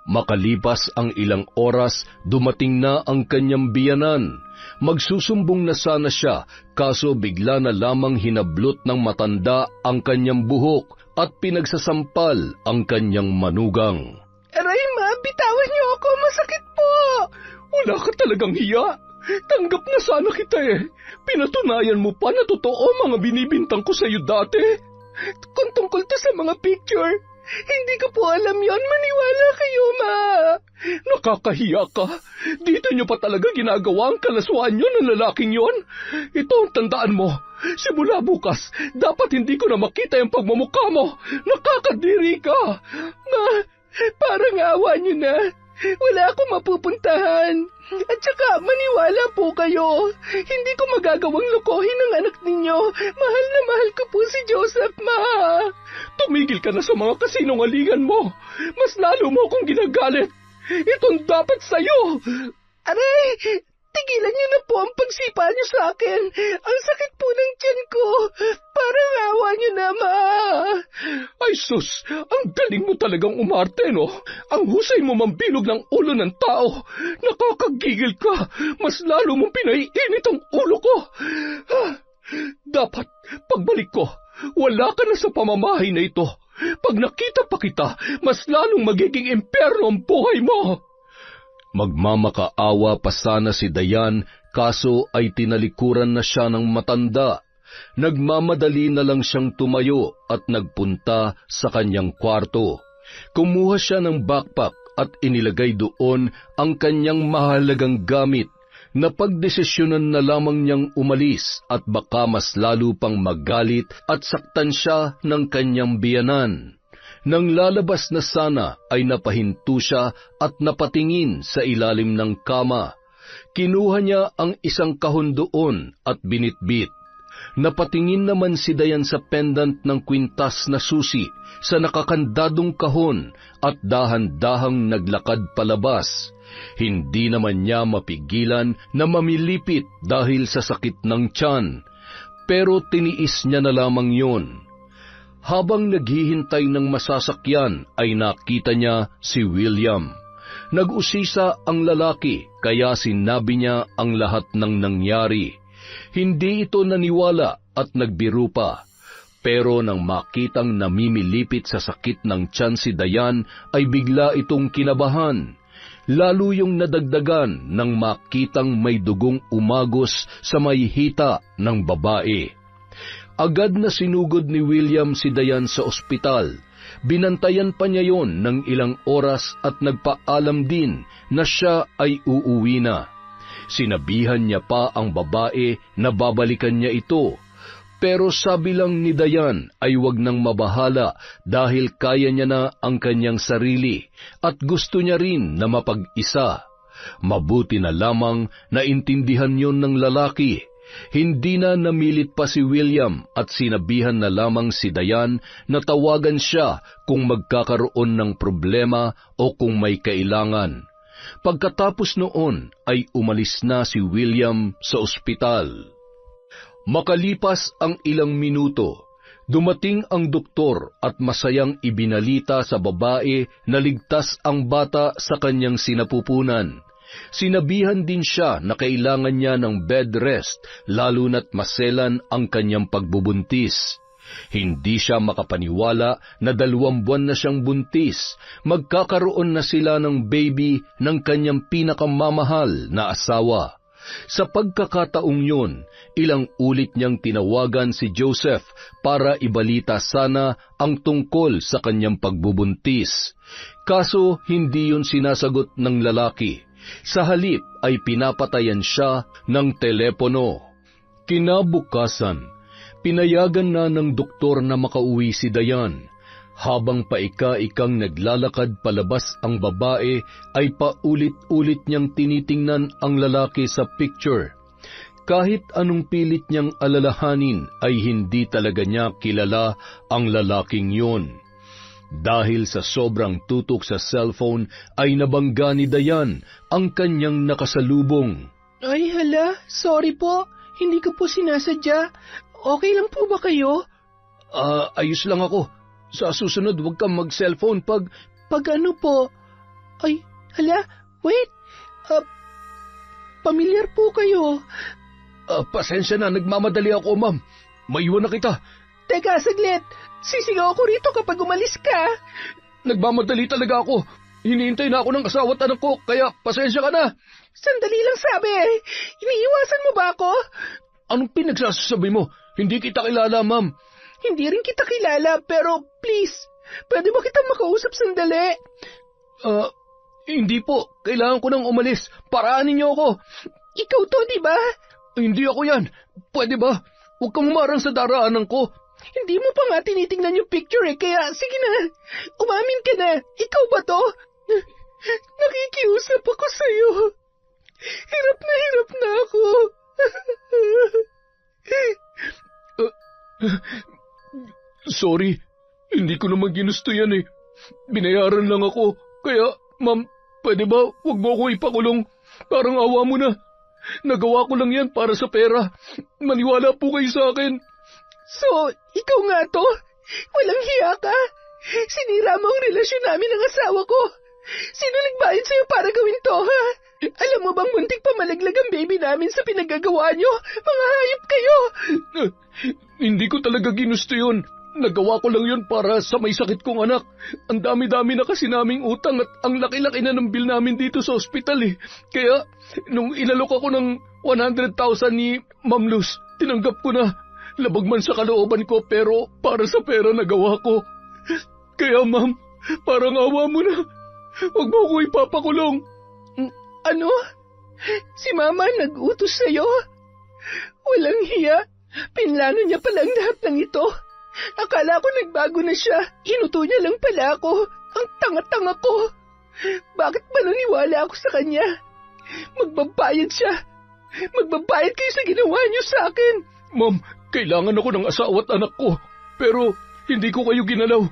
Makalipas ang ilang oras, dumating na ang kanyang biyanan. Magsusumbong na sana siya, kaso bigla na lamang hinablot ng matanda ang kanyang buhok at pinagsasampal ang kanyang manugang. Aray ma, bitawan niyo ako, masakit po. Wala ka talagang hiya. Tanggap na sana kita eh. Pinatunayan mo pa na totoo mga binibintang ko sa iyo dati. Kung tungkol to sa mga picture, hindi ko po alam yon, maniwala kayo, ma. Nakakahiya ka. Dito niyo pa talaga ginagawa ang kalaswaan niyo ng lalaking yon. Ito ang tandaan mo. Simula bukas, dapat hindi ko na makita yung pagmumukha mo. Nakakadiri ka. Ma, parang awa niyo na. Wala akong mapupuntahan. At saka, maniwala po kayo. Hindi ko magagawang lokohin ang anak ninyo. Mahal na mahal ko po si Joseph, ma. Tumigil ka na sa mga kasinungalingan mo. Mas lalo mo akong ginagalit. Itong dapat sa'yo. Aray, tigilan niyo na po ang pagsipa niyo sa akin. Ang sakit po ng tiyan ko. Parang awa niyo na, ma. Ay sus, ang galing mo talagang umarte, no? Ang husay mo mambilog ng ulo ng tao. Nakakagigil ka. Mas lalo mong pinaiinit ang ulo ko. Dapat, pagbalik ko, wala ka na sa pamamahay na ito. Pag nakita pa kita, mas lalong magiging impyerno ang buhay mo. Magmamakaawa pa sana si Dayan, kaso ay tinalikuran na siya ng matanda. Nagmamadali na lang siyang tumayo at nagpunta sa kanyang kwarto. Kumuha siya ng backpack at inilagay doon ang kanyang mahalagang gamit. Napagdesisyonan na lamang niyang umalis at baka mas lalo pang magalit at saktan siya ng kanyang biyanan. Nang lalabas na sana ay napahinto siya at napatingin sa ilalim ng kama. Kinuha niya ang isang kahon doon at binitbit. Napatingin naman si Dayan sa pendant ng kwintas na susi sa nakakandadong kahon at dahan-dahang naglakad palabas. Hindi naman niya mapigilan na mamilipit dahil sa sakit ng tiyan, pero tiniis niya na lamang yun. Habang naghihintay ng masasakyan ay nakita niya si William. Nag-usisa ang lalaki kaya sinabi niya ang lahat ng nangyari. Hindi ito naniwala at nagbiro pa. Pero nang makitang namimilipit sa sakit ng tiyan si Dayan, ay bigla itong kinabahan. Lalo yung nadagdagan nang makitang may dugong umagos sa may hita ng babae. Agad na sinugod ni William si Dayan sa ospital. Binantayan pa niya yon ng ilang oras at nagpaalam din na siya ay uuwi na. Sinabihan niya pa ang babae na babalikan niya ito. Pero sabi lang ni Dayan ay wag nang mabahala dahil kaya niya na ang kanyang sarili at gusto niya rin na mapag-isa. Mabuti na lamang na intindihan yon ng lalaki. Hindi na namilit pa si William at sinabihan na lamang si Dayan na tawagan siya kung magkakaroon ng problema o kung may kailangan. Pagkatapos noon ay umalis na si William sa ospital. Makalipas ang ilang minuto, dumating ang doktor at masayang ibinalita sa babae na ligtas ang bata sa kanyang sinapupunan. Sinabihan din siya na kailangan niya ng bed rest, lalo na't maselan ang kanyang pagbubuntis. Hindi siya makapaniwala na 2 buwan na siyang buntis. Magkakaroon na sila ng baby ng kanyang pinakamamahal na asawa. Sa pagkakataong yun, ilang ulit niyang tinawagan si Joseph para ibalita sana ang tungkol sa kanyang pagbubuntis. Kaso hindi yun sinasagot ng lalaki. Sa halip ay pinapatayan siya ng telepono. Kinabukasan, pinayagan na ng doktor na makauwi si Dayan. Habang paika-ikang naglalakad palabas ang babae, ay paulit-ulit niyang tinitingnan ang lalaki sa picture. Kahit anong pilit niyang alalahanin, ay hindi talaga niya kilala ang lalaking yun. Dahil sa sobrang tutok sa cellphone, ay nabangga ni Dayan ang kanyang nakasalubong. Ay hala, sorry po. Hindi ko po sinasadya. Okay lang po ba kayo? Ayos lang ako. Sa susunod, huwag kang mag-cellphone pag... Pag ano po? Ay, hala, wait. Pamilyar po kayo. Pasensya na, nagmamadali ako, ma'am. Maiwan na kita. Teka, saglit. Sisigaw ako rito kapag umalis ka. Nagmamadali talaga ako. Hinihintay na ako ng asawa at anak ko, kaya pasensya ka na. Sandali lang sabi. Iniiwasan mo ba ako? Anong pinagsasabi mo? Hindi kita kilala, ma'am. Hindi rin kita kilala, pero please, pwede ba kitang makausap sandali? Hindi po. Kailangan ko nang umalis. Paraanin niyo ako. Ikaw to, di ba? Hindi ako yan. Pwede ba? Huwag kang umarang sa daraanan ko. Hindi mo pa nga tinitingnan yung picture kaya sige na, umamin ka na. Ikaw ba to? Nakikiusap ako sa'yo. Hirap na ako. Sorry, hindi ko naman ginusto yan eh. Binayaran lang ako. Kaya, ma'am, pwede ba huwag mo ako ipakulong? Parang awa mo na. Nagawa ko lang yan para sa pera. Maniwala po kayo sa akin. So, ikaw nga to? Walang hiya ka? Sinira mo ang relasyon namin ng asawa ko. Sino nagbayad sa'yo para gawin to, ha? Alam mo bang muntik pa malaglag ang baby namin sa pinagagawa nyo? Mga hayop kayo! Hindi ko talaga ginusto yun. Nagawa ko lang yun para sa may sakit kong anak. Ang dami-dami na kasi naming utang at ang laki-laki na ng bill namin dito sa ospital eh. Kaya, nung inalok ako ng 100,000 ni Ma'am Luz, tinanggap ko na. Labag man sa kalooban ko pero para sa pera nagawa ko. Kaya ma'am, parang awa mo na. Huwag mo ako ipapakulong. Ano? Si Mama nag-utos sa'yo? Walang hiya. Pinlano niya palang lahat ng ito. Akala ko nagbago na siya. Inuto niya lang pala ako. Ang tanga-tanga ko. Bakit ba naniwala ako sa kanya? Magbabayad siya. Magbabayad kayo sa ginawa niyo sa akin. Ma'am, kailangan ako ng asawa at anak ko. Pero hindi ko kayo ginalaw.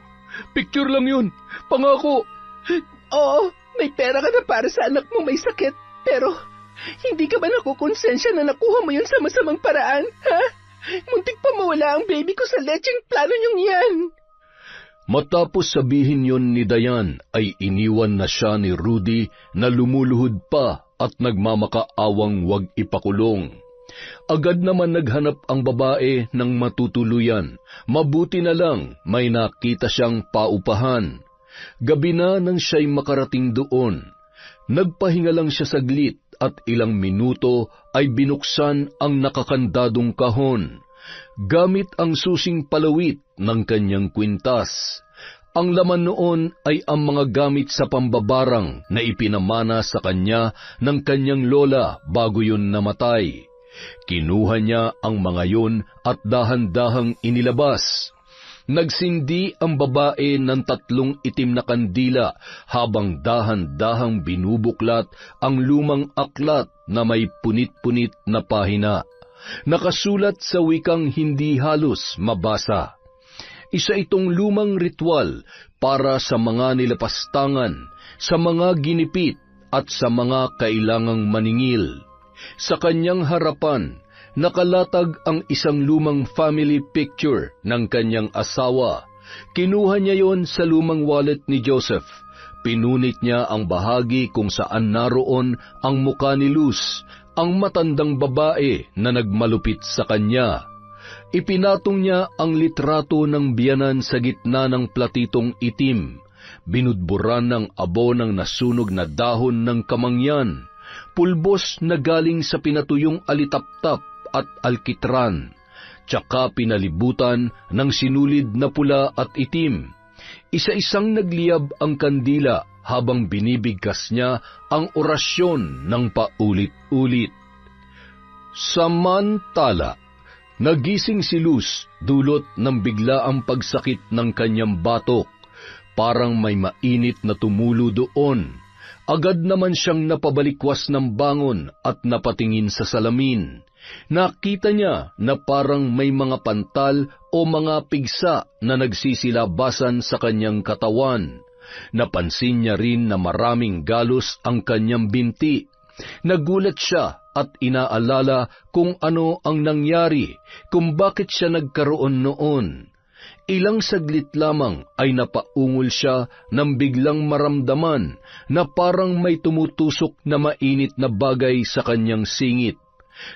Picture lang yun. Pangako. Oo, may pera ka na para sa anak mo may sakit. Pero hindi ka ba nakukonsensya na nakuha mo yun sa masamang paraan? Ha? Muntik pa mawala ang baby ko sa lecheng plano niyong yan. Matapos sabihin yon ni Dayan, ay iniwan na siya ni Rudy na lumuluhod pa at nagmamakaawang wag ipakulong. Agad naman naghanap ang babae ng matutuluyan. Mabuti na lang may nakita siyang paupahan. Gabi na nang siya'y makarating doon. Nagpahinga lang siya saglit at ilang minuto ay binuksan ang nakakandadong kahon. Gamit ang susing palawit ng kanyang kwintas. Ang laman noon ay ang mga gamit sa pambabarang na ipinamana sa kanya ng kanyang lola bago yun namatay. Kinuha niya ang mga yun at dahan-dahang inilabas. Nagsindi ang babae ng 3 itim na kandila habang dahan-dahang binubuklat ang lumang aklat na may punit-punit na pahina. Nakasulat sa wikang hindi halos mabasa. Isa itong lumang ritual para sa mga nilapastangan, sa mga ginipit at sa mga kailangang maningil. Sa kanyang harapan, nakalatag ang isang lumang family picture ng kanyang asawa. Kinuha niya yon sa lumang wallet ni Joseph. Pinunit niya ang bahagi kung saan naroon ang muka ni Luz, ang matandang babae na nagmalupit sa kanya. Ipinatong niya ang litrato ng biyanan sa gitna ng platitong itim. Binudburan ng abo ng nasunog na dahon ng kamangyan, pulbos na galing sa pinatuyong alitaptap at alkitran, tsaka pinalibutan ng sinulid na pula at itim. Isa-isang nagliyab ang kandila habang binibigkas niya ang orasyon ng paulit-ulit. Samantala, nagising si Luz dulot ng biglaang pagsakit ng kanyang batok. Parang may mainit na tumulo doon. Agad naman siyang napabalikwas ng bangon at napatingin sa salamin. Nakita niya na parang may mga pantal o mga pigsa na nagsisilabasan sa kanyang katawan. Napansin niya rin na maraming galos ang kanyang binti. Nagulat siya at inaalala kung ano ang nangyari, kung bakit siya nagkaroon noon. Ilang saglit lamang ay napaungol siya nang biglang maramdaman na parang may tumutusok na mainit na bagay sa kanyang singit.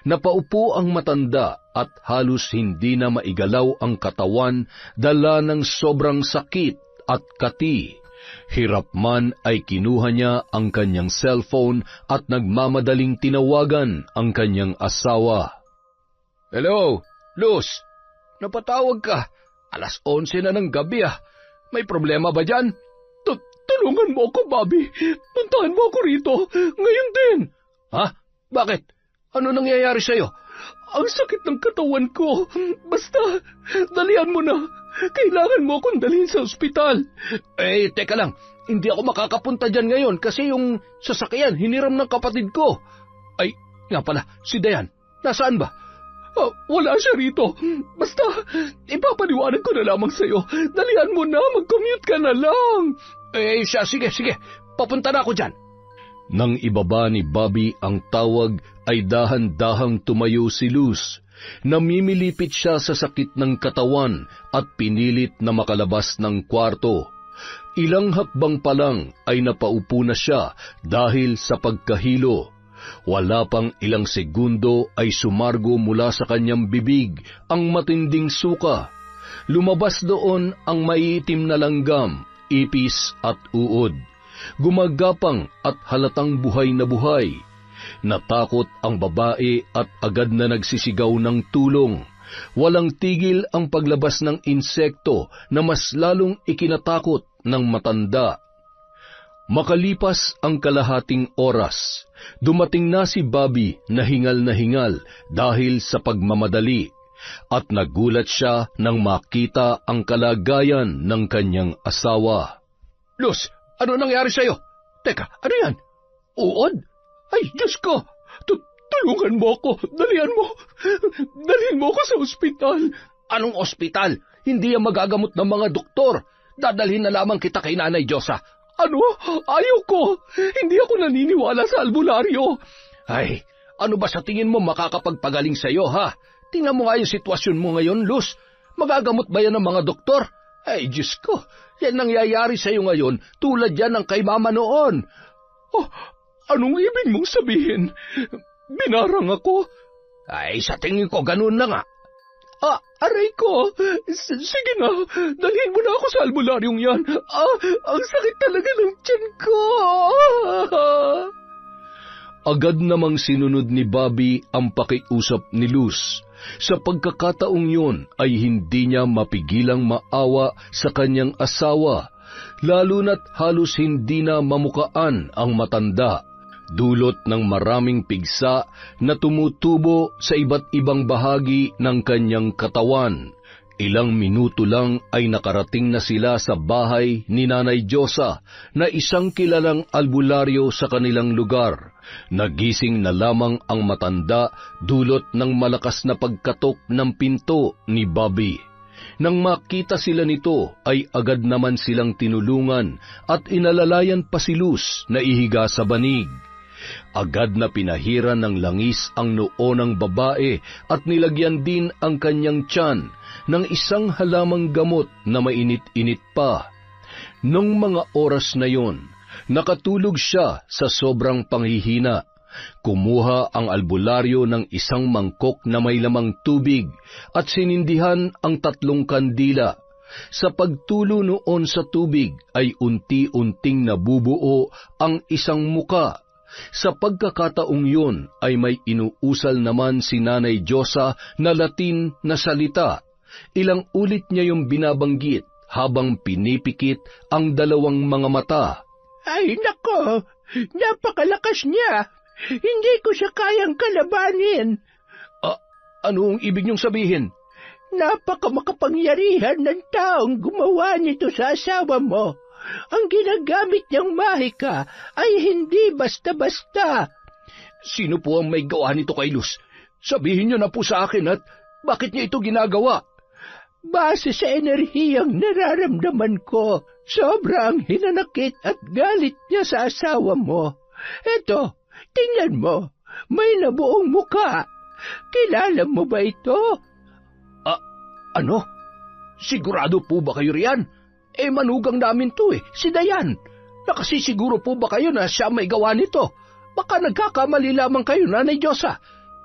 Napaupo ang matanda at halos hindi na maigalaw ang katawan dala ng sobrang sakit at kati. Hirap man ay kinuha niya ang kanyang cellphone at nagmamadaling tinawagan ang kanyang asawa. Hello, Luz. Napatawag ka. 11:00 na ng gabi May problema ba dyan? Tulungan mo ako, Bobby. Puntahan mo ako rito. Ngayon din. Ha? Bakit? Ano nangyayari sa'yo? Ang sakit ng katawan ko. Basta, dalihan mo na. Kailangan mo akong dalhin sa ospital. Teka lang. Hindi ako makakapunta dyan ngayon kasi yung sasakyan hiniram ng kapatid ko. Ay, nga pala, si Dayan. Nasaan ba? Wala siya rito. Basta, ipapaliwanag ko na lamang sa'yo. Dalihan mo na, mag-commute ka na lang. Sige. Papunta na ako dyan. Nang ibaba ni Bobby ang tawag, ay dahan-dahang tumayo si Luz. Namimilipit siya sa sakit ng katawan at pinilit na makalabas ng kwarto. Ilang hakbang pa lang ay napaupo na siya dahil sa pagkahilo. Wala pang ilang segundo ay sumargo mula sa kanyang bibig ang matinding suka. Lumabas doon ang maiitim na langgam, ipis at uod. Gumagapang at halatang buhay na buhay. Natakot ang babae at agad na nagsisigaw ng tulong. Walang tigil ang paglabas ng insekto na mas lalong ikinatakot ng matanda. Makalipas ang kalahating oras, dumating na si Bobby na hingal dahil sa pagmamadali at nagulat siya nang makita ang kalagayan ng kanyang asawa. Luz, ano nangyari sa'yo? Teka, ano yan? Uod? Ay, Diyos ko! Tulungan mo ako! Dalhin mo ako sa ospital! Anong ospital? Hindi yan magagamot ng mga doktor. Dadalhin na lamang kita kay Nanay Diyosa. Ano? Ayaw ko! Hindi ako naniniwala sa albularyo. Ay, ano ba sa tingin mo makakapagpagaling sa'yo, ha? Tingnan mo nga yung sitwasyon mo ngayon, Luz. Magagamot ba yan ng mga doktor? Ay, Diyos ko, yan nangyayari sa'yo ngayon tulad yan ng kay Mama noon. Oh, anong ibig mong sabihin? Binarang ako? Ay, sa tingin ko, ganun na nga. Aray ko! Sige na, dalhin mo na ako sa albularyong yan. Ang sakit talaga ng tiyan ko! Agad namang sinunod ni Bobby ang pakiusap ni Luz. Sa pagkakataong yun ay hindi niya mapigilang maawa sa kanyang asawa, lalo na't halos hindi na mamukaan ang matanda, dulot ng maraming pigsa na tumutubo sa iba't ibang bahagi ng kanyang katawan. Ilang minuto lang ay nakarating na sila sa bahay ni Nanay Diyosa na isang kilalang albularyo sa kanilang lugar. Nagising na lamang ang matanda dulot ng malakas na pagkatok ng pinto ni Bobby. Nang makita sila nito ay agad naman silang tinulungan at inalalayan pa si Luz na ihiga sa banig. Agad na pinahiran ng langis ang noo ng babae at nilagyan din ang kanyang tiyan ng isang halamang gamot na mainit-init pa. Nung mga oras na yon, nakatulog siya sa sobrang panghihina. Kumuha ang albularyo ng isang mangkok na may lamang tubig at sinindihan ang 3 kandila. Sa pagtulo noon sa tubig ay unti-unting nabubuo ang isang muka. Sa pagkakataong yun ay may inuusal naman si Nanay Diyosa na Latin na salita. Ilang ulit niya yung binabanggit habang pinipikit ang 2 mga mata. Ay nako, napakalakas niya. Hindi ko siya kayang kalabanin. Anong ibig niyong sabihin? Napakamakapangyarihan ng taong gumawa nito sa asawa mo. Ang ginagamit niyang mahika ay hindi basta-basta. Sino po ang may gawa nito kay Luz? Sabihin niyo na po sa akin at bakit niya ito ginagawa? Base sa enerhiyang nararamdaman ko, sobrang hinanakit at galit niya sa asawa mo. Eto, tingnan mo, may nabuong muka. Kilala mo ba ito? Ano? Sigurado po ba kayo riyan? Manugang namin to si Dayan. Nakasisiguro po ba kayo na siya may gawa nito? Baka nagkakamali lamang kayo, Nanay Diyosa.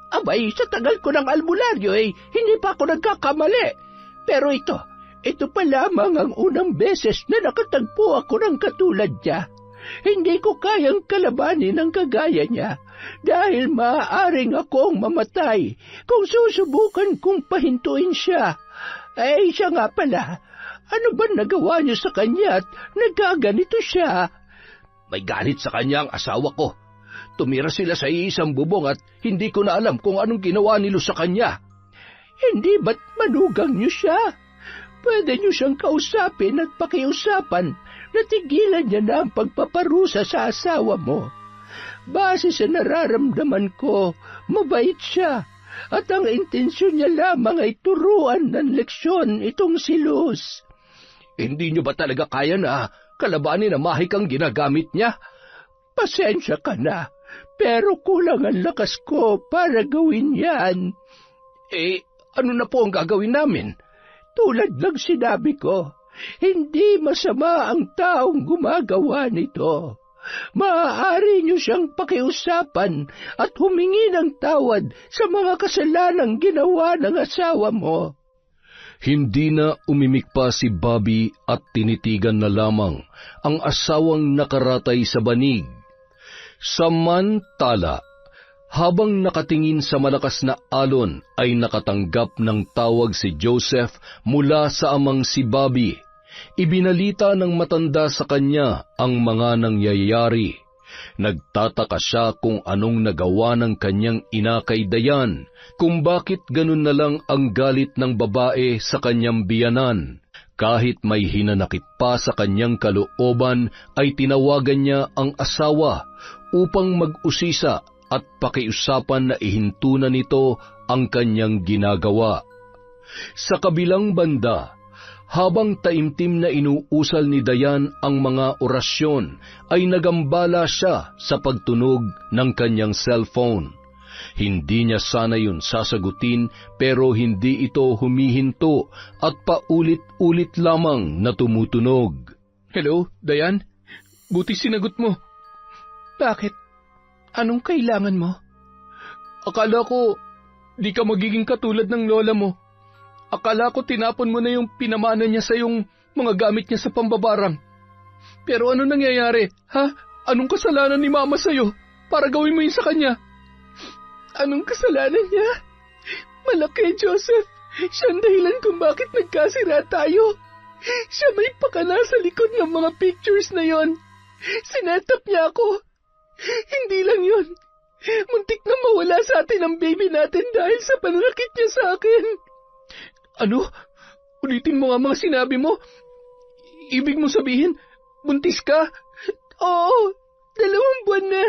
Abay, sa tagal ko ng albularyo hindi pa ako nagkakamali. Pero ito pa lamang ang unang beses na nakatagpo ako ng katulad niya. Hindi ko kayang kalabanin ang kagaya niya dahil maaaring akong mamatay kung susubukan kong pahintuin siya. Siya nga pala. Ano ba nagawa niyo sa kanya at nagaganito siya? May galit sa kanya ang asawa ko. Tumira sila sa iisang bubong at hindi ko na alam kung anong ginawa nilo sa kanya. Hindi ba't manugang niyo siya? Pwede niyo siyang kausapin at pakiusapan na tigilan niya na ang pagpaparusa sa asawa mo. Base sa nararamdaman ko, mabait siya. At ang intensyon niya lamang ay turuan ng leksyon itong si Luz. Hindi niyo ba talaga kaya na kalabanin ang mahikang ginagamit niya? Pasensya ka na, pero kulang ang lakas ko para gawin yan. Ano na po ang gagawin namin? Tulad ng sinabi ko, hindi masama ang taong gumagawa nito. Maaari niyo siyang pakiusapan at humingi ng tawad sa mga kasalanang ginawa ng asawa mo. Hindi na umimik pa si Bobby at tinitigan na lamang ang asawang nakaratay sa banig. Samantala, habang nakatingin sa malakas na alon ay nakatanggap ng tawag si Joseph mula sa amang si Bobby. Ibinalita ng matanda sa kanya ang mga nangyayari. Nagtataka siya kung anong nagawa ng kanyang ina kay Dayan, kung bakit ganun na lang ang galit ng babae sa kanyang biyanan. Kahit may hinanakit pa sa kanyang kalooban, ay tinawagan niya ang asawa upang mag-usisa at pakiusapan na ihinto na nito ang kanyang ginagawa. Sa kabilang banda, habang taimtim na inuusal ni Dayan ang mga orasyon, ay nagambala siya sa pagtunog ng kanyang cellphone. Hindi niya sana yun sasagutin pero hindi ito humihinto at paulit-ulit lamang na tumutunog. Hello, Dayan? Buti sinagot mo. Bakit? Anong kailangan mo? Akala ko, di ka magiging katulad ng lola mo. Akala ko tinapon mo na yung pinamana niya sa yung mga gamit niya sa pambabarang. Pero ano nangyayari, ha? Anong kasalanan ni Mama sa'yo para gawin mo yun sa kanya? Anong kasalanan niya? Malaki, Joseph. Siya ang dahilan kung bakit nagkasira tayo. Siya may pakana sa likod ng mga pictures na yon. Sinetap niya ako. Hindi lang yon. Muntik na mawala sa atin ang baby natin dahil sa pananakit niya sa akin. Ano? Ulitin mo nga mga sinabi mo. Ibig mo sabihin, buntis ka? Oo, 2 buwan na.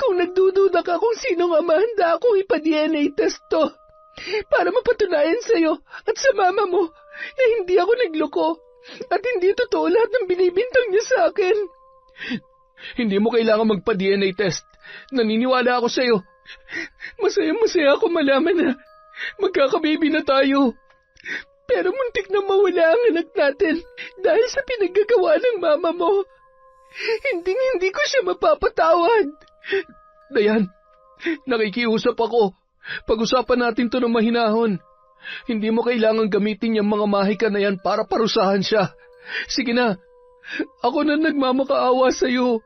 Kung nagdududa ka kung sinong ama, handa akong ipa-DNA test to. Para mapatunayan sa'yo at sa mama mo na hindi ako nagloko at hindi totoo lahat ng binibintang niya sa akin. Hindi mo kailangan magpa-DNA test. Naniniwala ako sa'yo. Masaya ako malaman na magkakababy na tayo. Pero muntik na mawala ang anak natin dahil sa pinaggagawa ng mama mo. Hindi ko siya mapapatawad. Dayan, nakikiusap ako. Pag-usapan natin to ng mahinahon. Hindi mo kailangan gamitin yung mga mahika na yan para parusahan siya. Sige na, ako na nagmamakaawa sa'yo.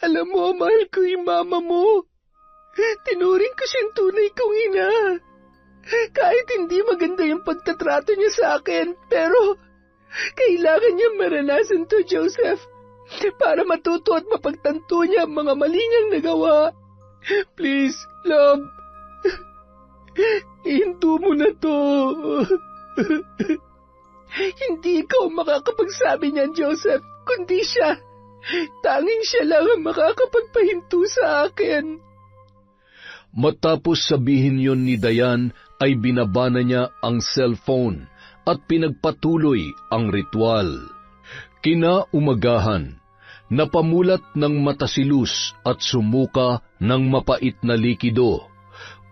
Alam mo, mahal ko yung mama mo. Tinuring ko siyang tunay kong ina. Kahit hindi maganda yung pagtatrato niya sa akin, pero kailangan niya maranasan to, Joseph, para matuto at mapagtanto niya ang mga mali niyang nagawa. Please, love, ihinto mo na to. Hindi ikaw makakapagsabi niyan, Joseph, kundi siya. Tanging siya lang ang makakapagpahinto sa akin. Matapos sabihin yon ni Dayan, ay binabana niya ang cellphone at pinagpatuloy ang ritual. Kinaumagahan, napamulat ng mata si Luz at sumuka ng mapait na likido.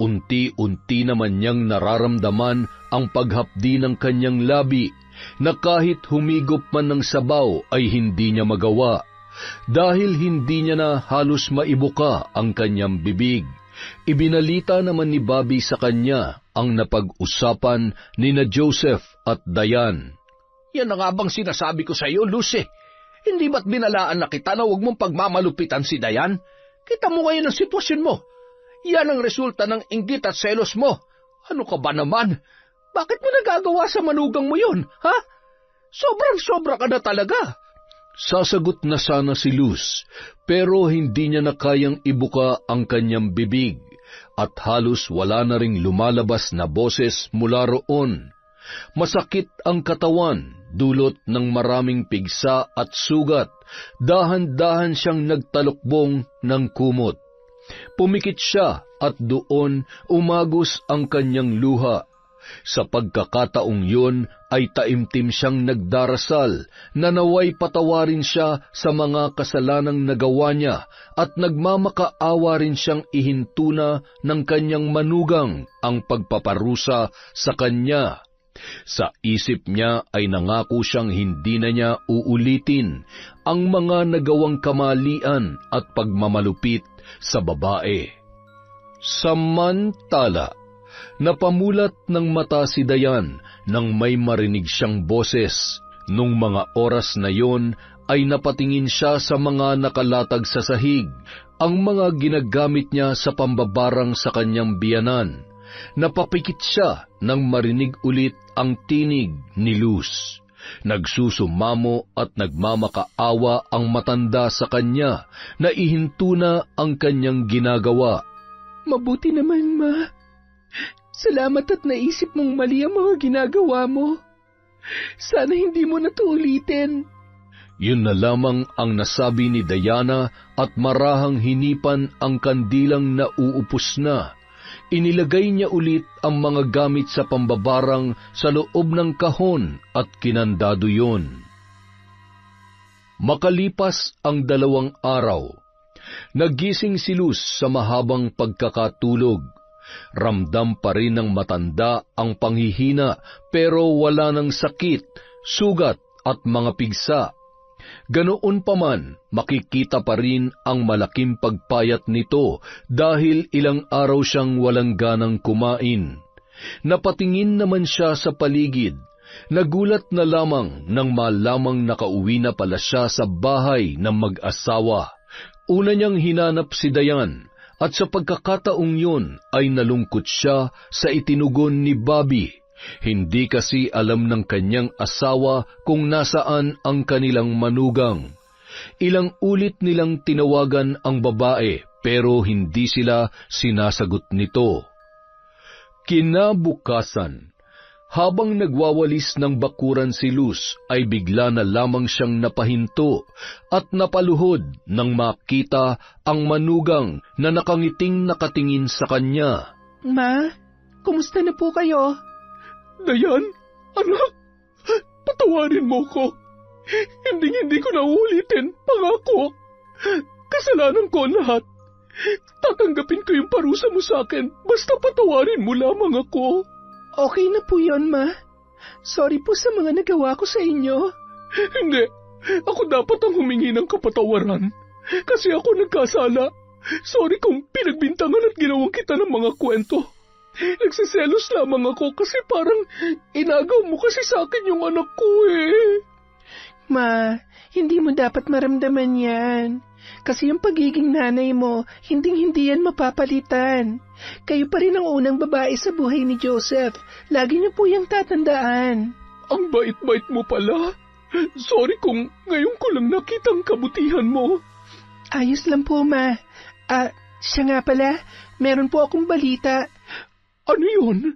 Unti-unti naman niyang nararamdaman ang paghapdi ng kanyang labi na kahit humigop man ng sabaw ay hindi niya magawa dahil hindi niya na halos maibuka ang kanyang bibig. Ibinalita naman ni Bobby sa kanya ang napag-usapan ni na Joseph at Dayan. Yan na nga bang sinasabi ko sa iyo, Luz? Hindi ba't binalaan na kita na huwag mong pagmamalupitan si Dayan? Kita mo ngayon ang sitwasyon mo. Yan ang resulta ng inggit at selos mo. Ano ka ba naman? Bakit mo nagagawa sa manugang mo yun, ha? Sobrang-sobra ka na talaga. Sasagot na sana si Luz, pero hindi niya na kayang ibuka ang kanyang bibig at halos wala na ring lumalabas na boses mula roon. Masakit ang katawan, dulot ng maraming pigsa at sugat. Dahan-dahan siyang nagtalukbong ng kumot. Pumikit siya at doon umagos ang kanyang luha. Sa pagkakataong yun ay taimtim siyang nagdarasal na naway patawarin siya sa mga kasalanang nagawa niya at nagmamakaawa rin siyang ihintuna ng kanyang manugang ang pagpaparusa sa kanya. Sa isip niya ay nangako siyang hindi na niya uulitin ang mga nagawang kamalian at pagmamalupit sa babae. Samantala, napamulat ng mata si Dayan nang may marinig siyang boses. Nung mga oras na yon ay napatingin siya sa mga nakalatag sa sahig, ang mga ginagamit niya sa pambabarang sa kanyang biyanan. Napapikit siya nang marinig ulit ang tinig ni Luz. Nagsusumamo at nagmamakaawa ang matanda sa kanya na ihinto na ang kanyang ginagawa. Mabuti naman, Ma. Salamat at naisip mong mali ang mga ginagawa mo. Sana hindi mo na to ulitin. Yun na lamang ang nasabi ni Diana at marahang hinipan ang kandilang nauupos na. Inilagay niya ulit ang mga gamit sa pambabarang sa loob ng kahon at kinandado yon. Makalipas ang 2 araw, nagising si Luz sa mahabang pagkakatulog. Ramdam pa rin ng matanda ang panghihina pero wala ng sakit, sugat at mga pigsa. Ganoon pa man, makikita pa rin ang malaking pagpayat nito dahil ilang araw siyang walang ganang kumain. Napatingin naman siya sa paligid. Nagulat na lamang nang malamang nakauwi na pala siya sa bahay ng mag-asawa. Una niyang hinanap si Dayan at sa pagkakataong yun ay nalungkot siya sa itinugon ni Bobby. Hindi kasi alam ng kanyang asawa kung nasaan ang kanilang manugang. Ilang ulit nilang tinawagan ang babae pero hindi sila sinasagot nito. Kinabukasan, habang nagwawalis ng bakuran si Luz ay bigla na lamang siyang napahinto at napaluhod nang makita ang manugang na nakangiting nakatingin sa kanya. Ma, kumusta na po kayo? Dayan, anak, patawarin mo ko. Hindi ko na uulitin, pangako. Kasalanan ko ang lahat. Tatanggapin ko yung parusa mo sa akin, basta patawarin mo lamang ako. Okay na po yun, Ma. Sorry po sa mga nagawa ko sa inyo. Hindi, ako dapat ang humingi ng kapatawaran. Kasi ako nagkasala. Sorry kung pinagbintangan at ginawang kita ng mga kwento. Nagsiselos lamang ako kasi parang inagaw mo kasi sa akin yung anak ko eh. Ma, hindi mo dapat maramdaman yan. Kasi yung pagiging nanay mo, hindi yan mapapalitan. Kayo pa rin ang unang babae sa buhay ni Joseph. Lagi niyo po yung tatandaan. Ang bait-bait mo pala. Sorry kung ngayon ko lang nakitang kabutihan mo. Ayos lang po, Ma. Siya nga pala, meron po akong balita. Ano yun?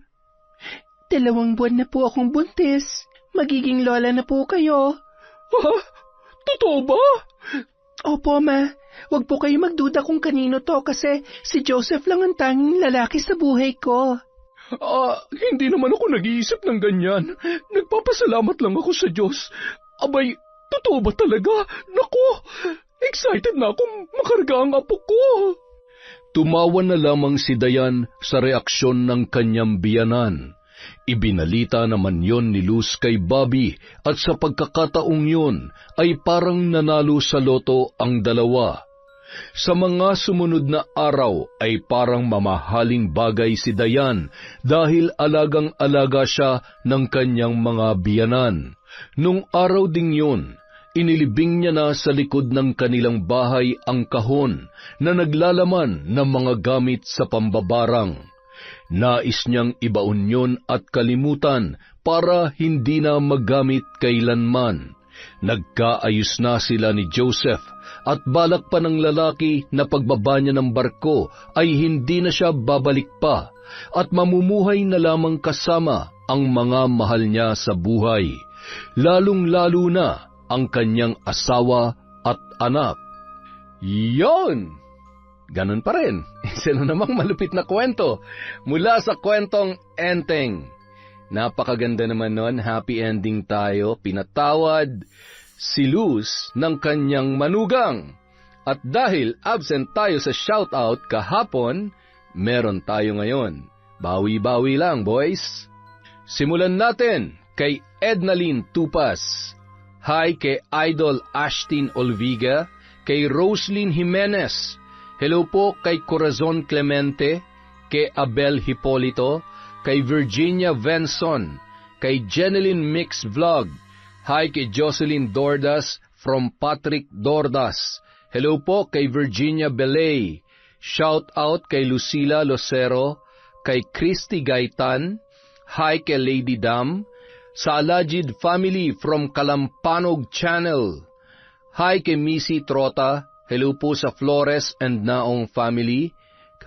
2 buwan na po akong buntis. Magiging lola na po kayo. Ha? Totoo ba? Opo, Ma. Huwag po kayo magduda kung kanino to kasi si Joseph lang ang tanging lalaki sa buhay ko. Hindi naman ako nag-iisip ng ganyan. Nagpapasalamat lang ako sa Diyos. Abay, totoo ba talaga? Naku, excited na akong makarga ang apo ko. Tumawa na lamang si Dayan sa reaksyon ng kanyang biyanan. Ibinalita naman yon ni Luz kay Bobby at sa pagkakataong yon ay parang nanalo sa loto ang dalawa. Sa mga sumunod na araw ay parang mamahaling bagay si Dayan dahil alagang-alaga siya ng kanyang mga biyanan. Nung araw ding yun, inilibing niya na sa likod ng kanilang bahay ang kahon na naglalaman ng mga gamit sa pambabarang. Nais niyang ibaon yun at kalimutan para hindi na magamit kailanman. Nagkaayos na sila ni Joseph at balak pa ng lalaki na pagbaba niya ng barko ay hindi na siya babalik pa at mamumuhay na lamang kasama ang mga mahal niya sa buhay, lalong-lalo na ang kanyang asawa at anak. Yon! Ganon pa rin. Isa na namang malupit na kwento mula sa kwentong Enteng. Napakaganda naman nun, happy ending tayo. Pinatawad si Luz ng kanyang manugang. At dahil absent tayo sa shoutout kahapon, meron tayo ngayon. Bawi-bawi lang, boys. Simulan natin kay Ednalyn Tupas. Hi kay Idol Ashtin Olviga, kay Roslyn Jimenez. Hello po kay Corazon Clemente, kay Abel Hipolito, kay Virginia Venson, kay Jeneline Mix Vlog. Hi kay Jocelyn Dordas from Patrick Dordas. Hello po kay Virginia Belay. Shout out kay Lucila Lucero, kay Christy Gaitan. Hi kay Lady Dam. Sa Alajid family from Kalampanog Channel. Hi kay Missy Trota. Hello po sa Flores and Naong family.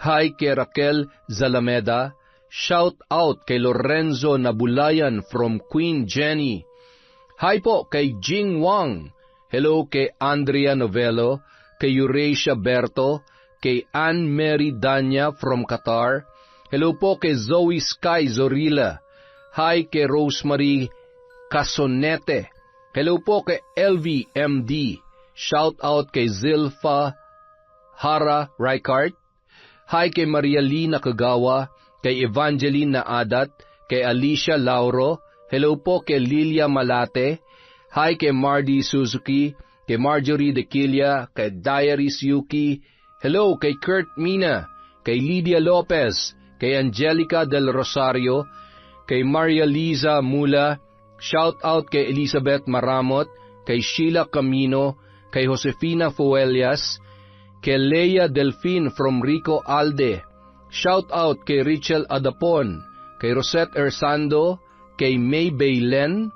Hi kay Raquel Zalameda. Shout out kay Lorenzo Nabulayan from Queen Jenny. Hi po kay Jing Wang. Hello kay Andrea Novello, kay Eurasia Berto, kay Anne Mary Danya from Qatar. Hello po kay Zoe Sky Zorilla. Hi kay Rosemary Casonete. Hello po kay LVMD. Shout out kay Zilpha Hara Ricart. Hi kay Maria Lina Kagawa, kay Evangeline Naadat, kay Alicia Lauro. Hello po kay Lilia Malate. Hi kay Mardy Suzuki, kay Marjorie De Quilla, kay Diaries Yuki, hello kay Kurt Mina, kay Lydia Lopez, kay Angelica Del Rosario, kay Maria Liza Mula, shout out kay Elizabeth Maramot, kay Sheila Camino, kay Josefina Fuelias, kay Leia Delfin from Rico Alde, shout out kay Richel Adapon, kay Rosette Ersando, kay May Baylen,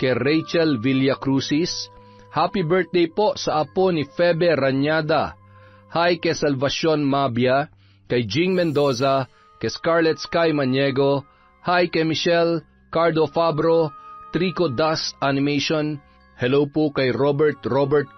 kay Rachel Villacrucis, happy birthday po sa apo ni Febe Ranyada, hi kay Salvacion Mabia, kay Jing Mendoza, kay Scarlett Sky Maniego, hi kay Michelle Cardo Fabro, Trico Das Animation, hello po kay Robert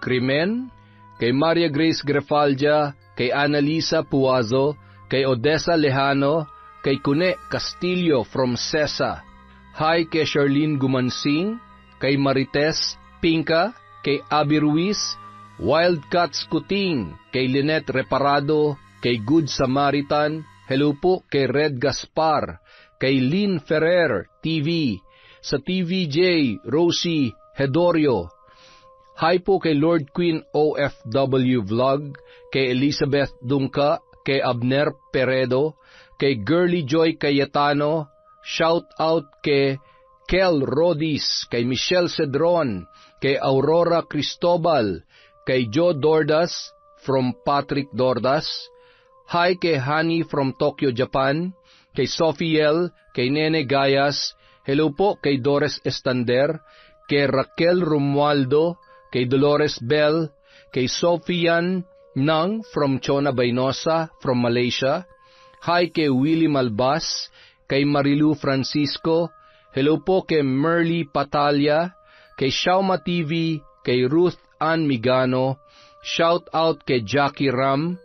Crimen, kay Maria Grace Grefaldia, kay Annalisa Puazo, kay Odessa Lejano, kay Cune Castillo from Sesa, hi kay Charlene Gumansing, kay Marites Pinka, kay Abby Ruiz, Wildcats Kuting, kay Lynette Reparado, kay Good Samaritan, hello po kay Red Gaspar, kay Lynn Ferrer TV, sa TVJ Rosie Hedorio, hi po kay Lord Queen OFW Vlog, kay Elizabeth Dungka, kay Abner Peredo, kay Girly Joy Cayetano, shout out kay Kel Rodis, kay Michelle Cedron, kay Aurora Cristobal, kay Joe Dordas from Patrick Dordas, hi kay Hani from Tokyo, Japan, kay Sophiel, kay Nene Gayas, hello po kay Doris Estander, kay Raquel Romualdo, kay Dolores Bell, kay Sofian Nang from Chona Baynosa from Malaysia, hi kay Willie Malbas, kay Marilu Francisco, hello po kay Merly Patalia, kay Shauma TV, kay Ruth Ann Migano, shout out kay Jackie Ram,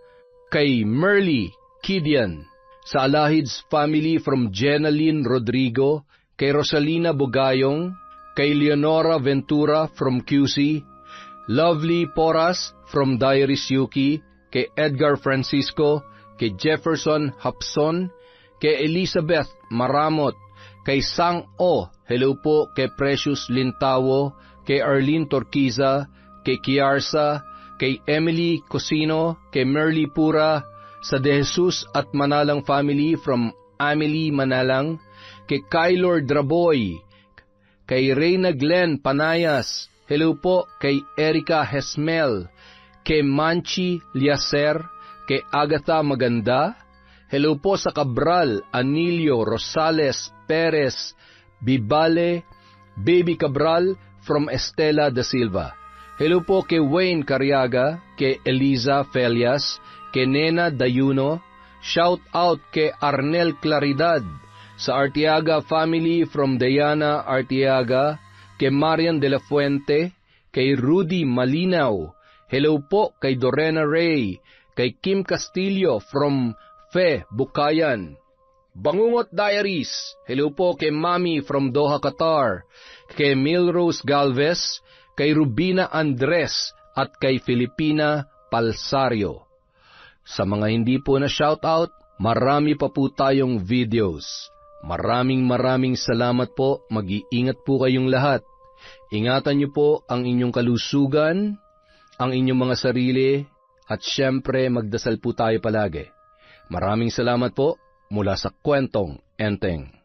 kay Merly Kidian, sa Alahids family from Jenaline Rodrigo, kay Rosalina Bugayong, kay Leonora Ventura from QC, Lovely Poras from Diaries Yuki, kay Edgar Francisco, kay Jefferson Hapson, kay Elizabeth Maramot, kay Sang O, hello po kay Precious Lintawo, kay Arlene Torquiza, kay Kiarsa, kay Emily Cosino, kay Merly Pura, sa De Jesus at Manalang family from Amelie Manalang, kay Kylor Draboy, kay Reyna Glenn Panayas, hello po kay Erica Hesmel, kay Manchi Liaser, kay Agatha Maganda, hello po sa Cabral, Anilio, Rosales, Perez, Bibale, Baby Cabral from Estela da Silva. Hello po kay Wayne Cariaga, kay Eliza Felias, kay Nena Dayuno, shout out kay Arnel Claridad, sa Arteaga family from Diana Arteaga, kay Marian de la Fuente, kay Rudy Malinaw, hello po kay Dorena Ray, kay Kim Castillo from Fe Bukayan, Bangungot Diaries, hello po kay Mami from Doha, Qatar, kay Milrose Galvez, kay Rubina Andres, at kay Filipina Palsario. Sa mga hindi po na shoutout, marami pa po tayong videos. Maraming salamat po, mag-iingat po kayong lahat. Ingatan niyo po ang inyong kalusugan, ang inyong mga sarili, at syempre magdasal po tayo palagi. Maraming salamat po mula sa Kwentong Enteng.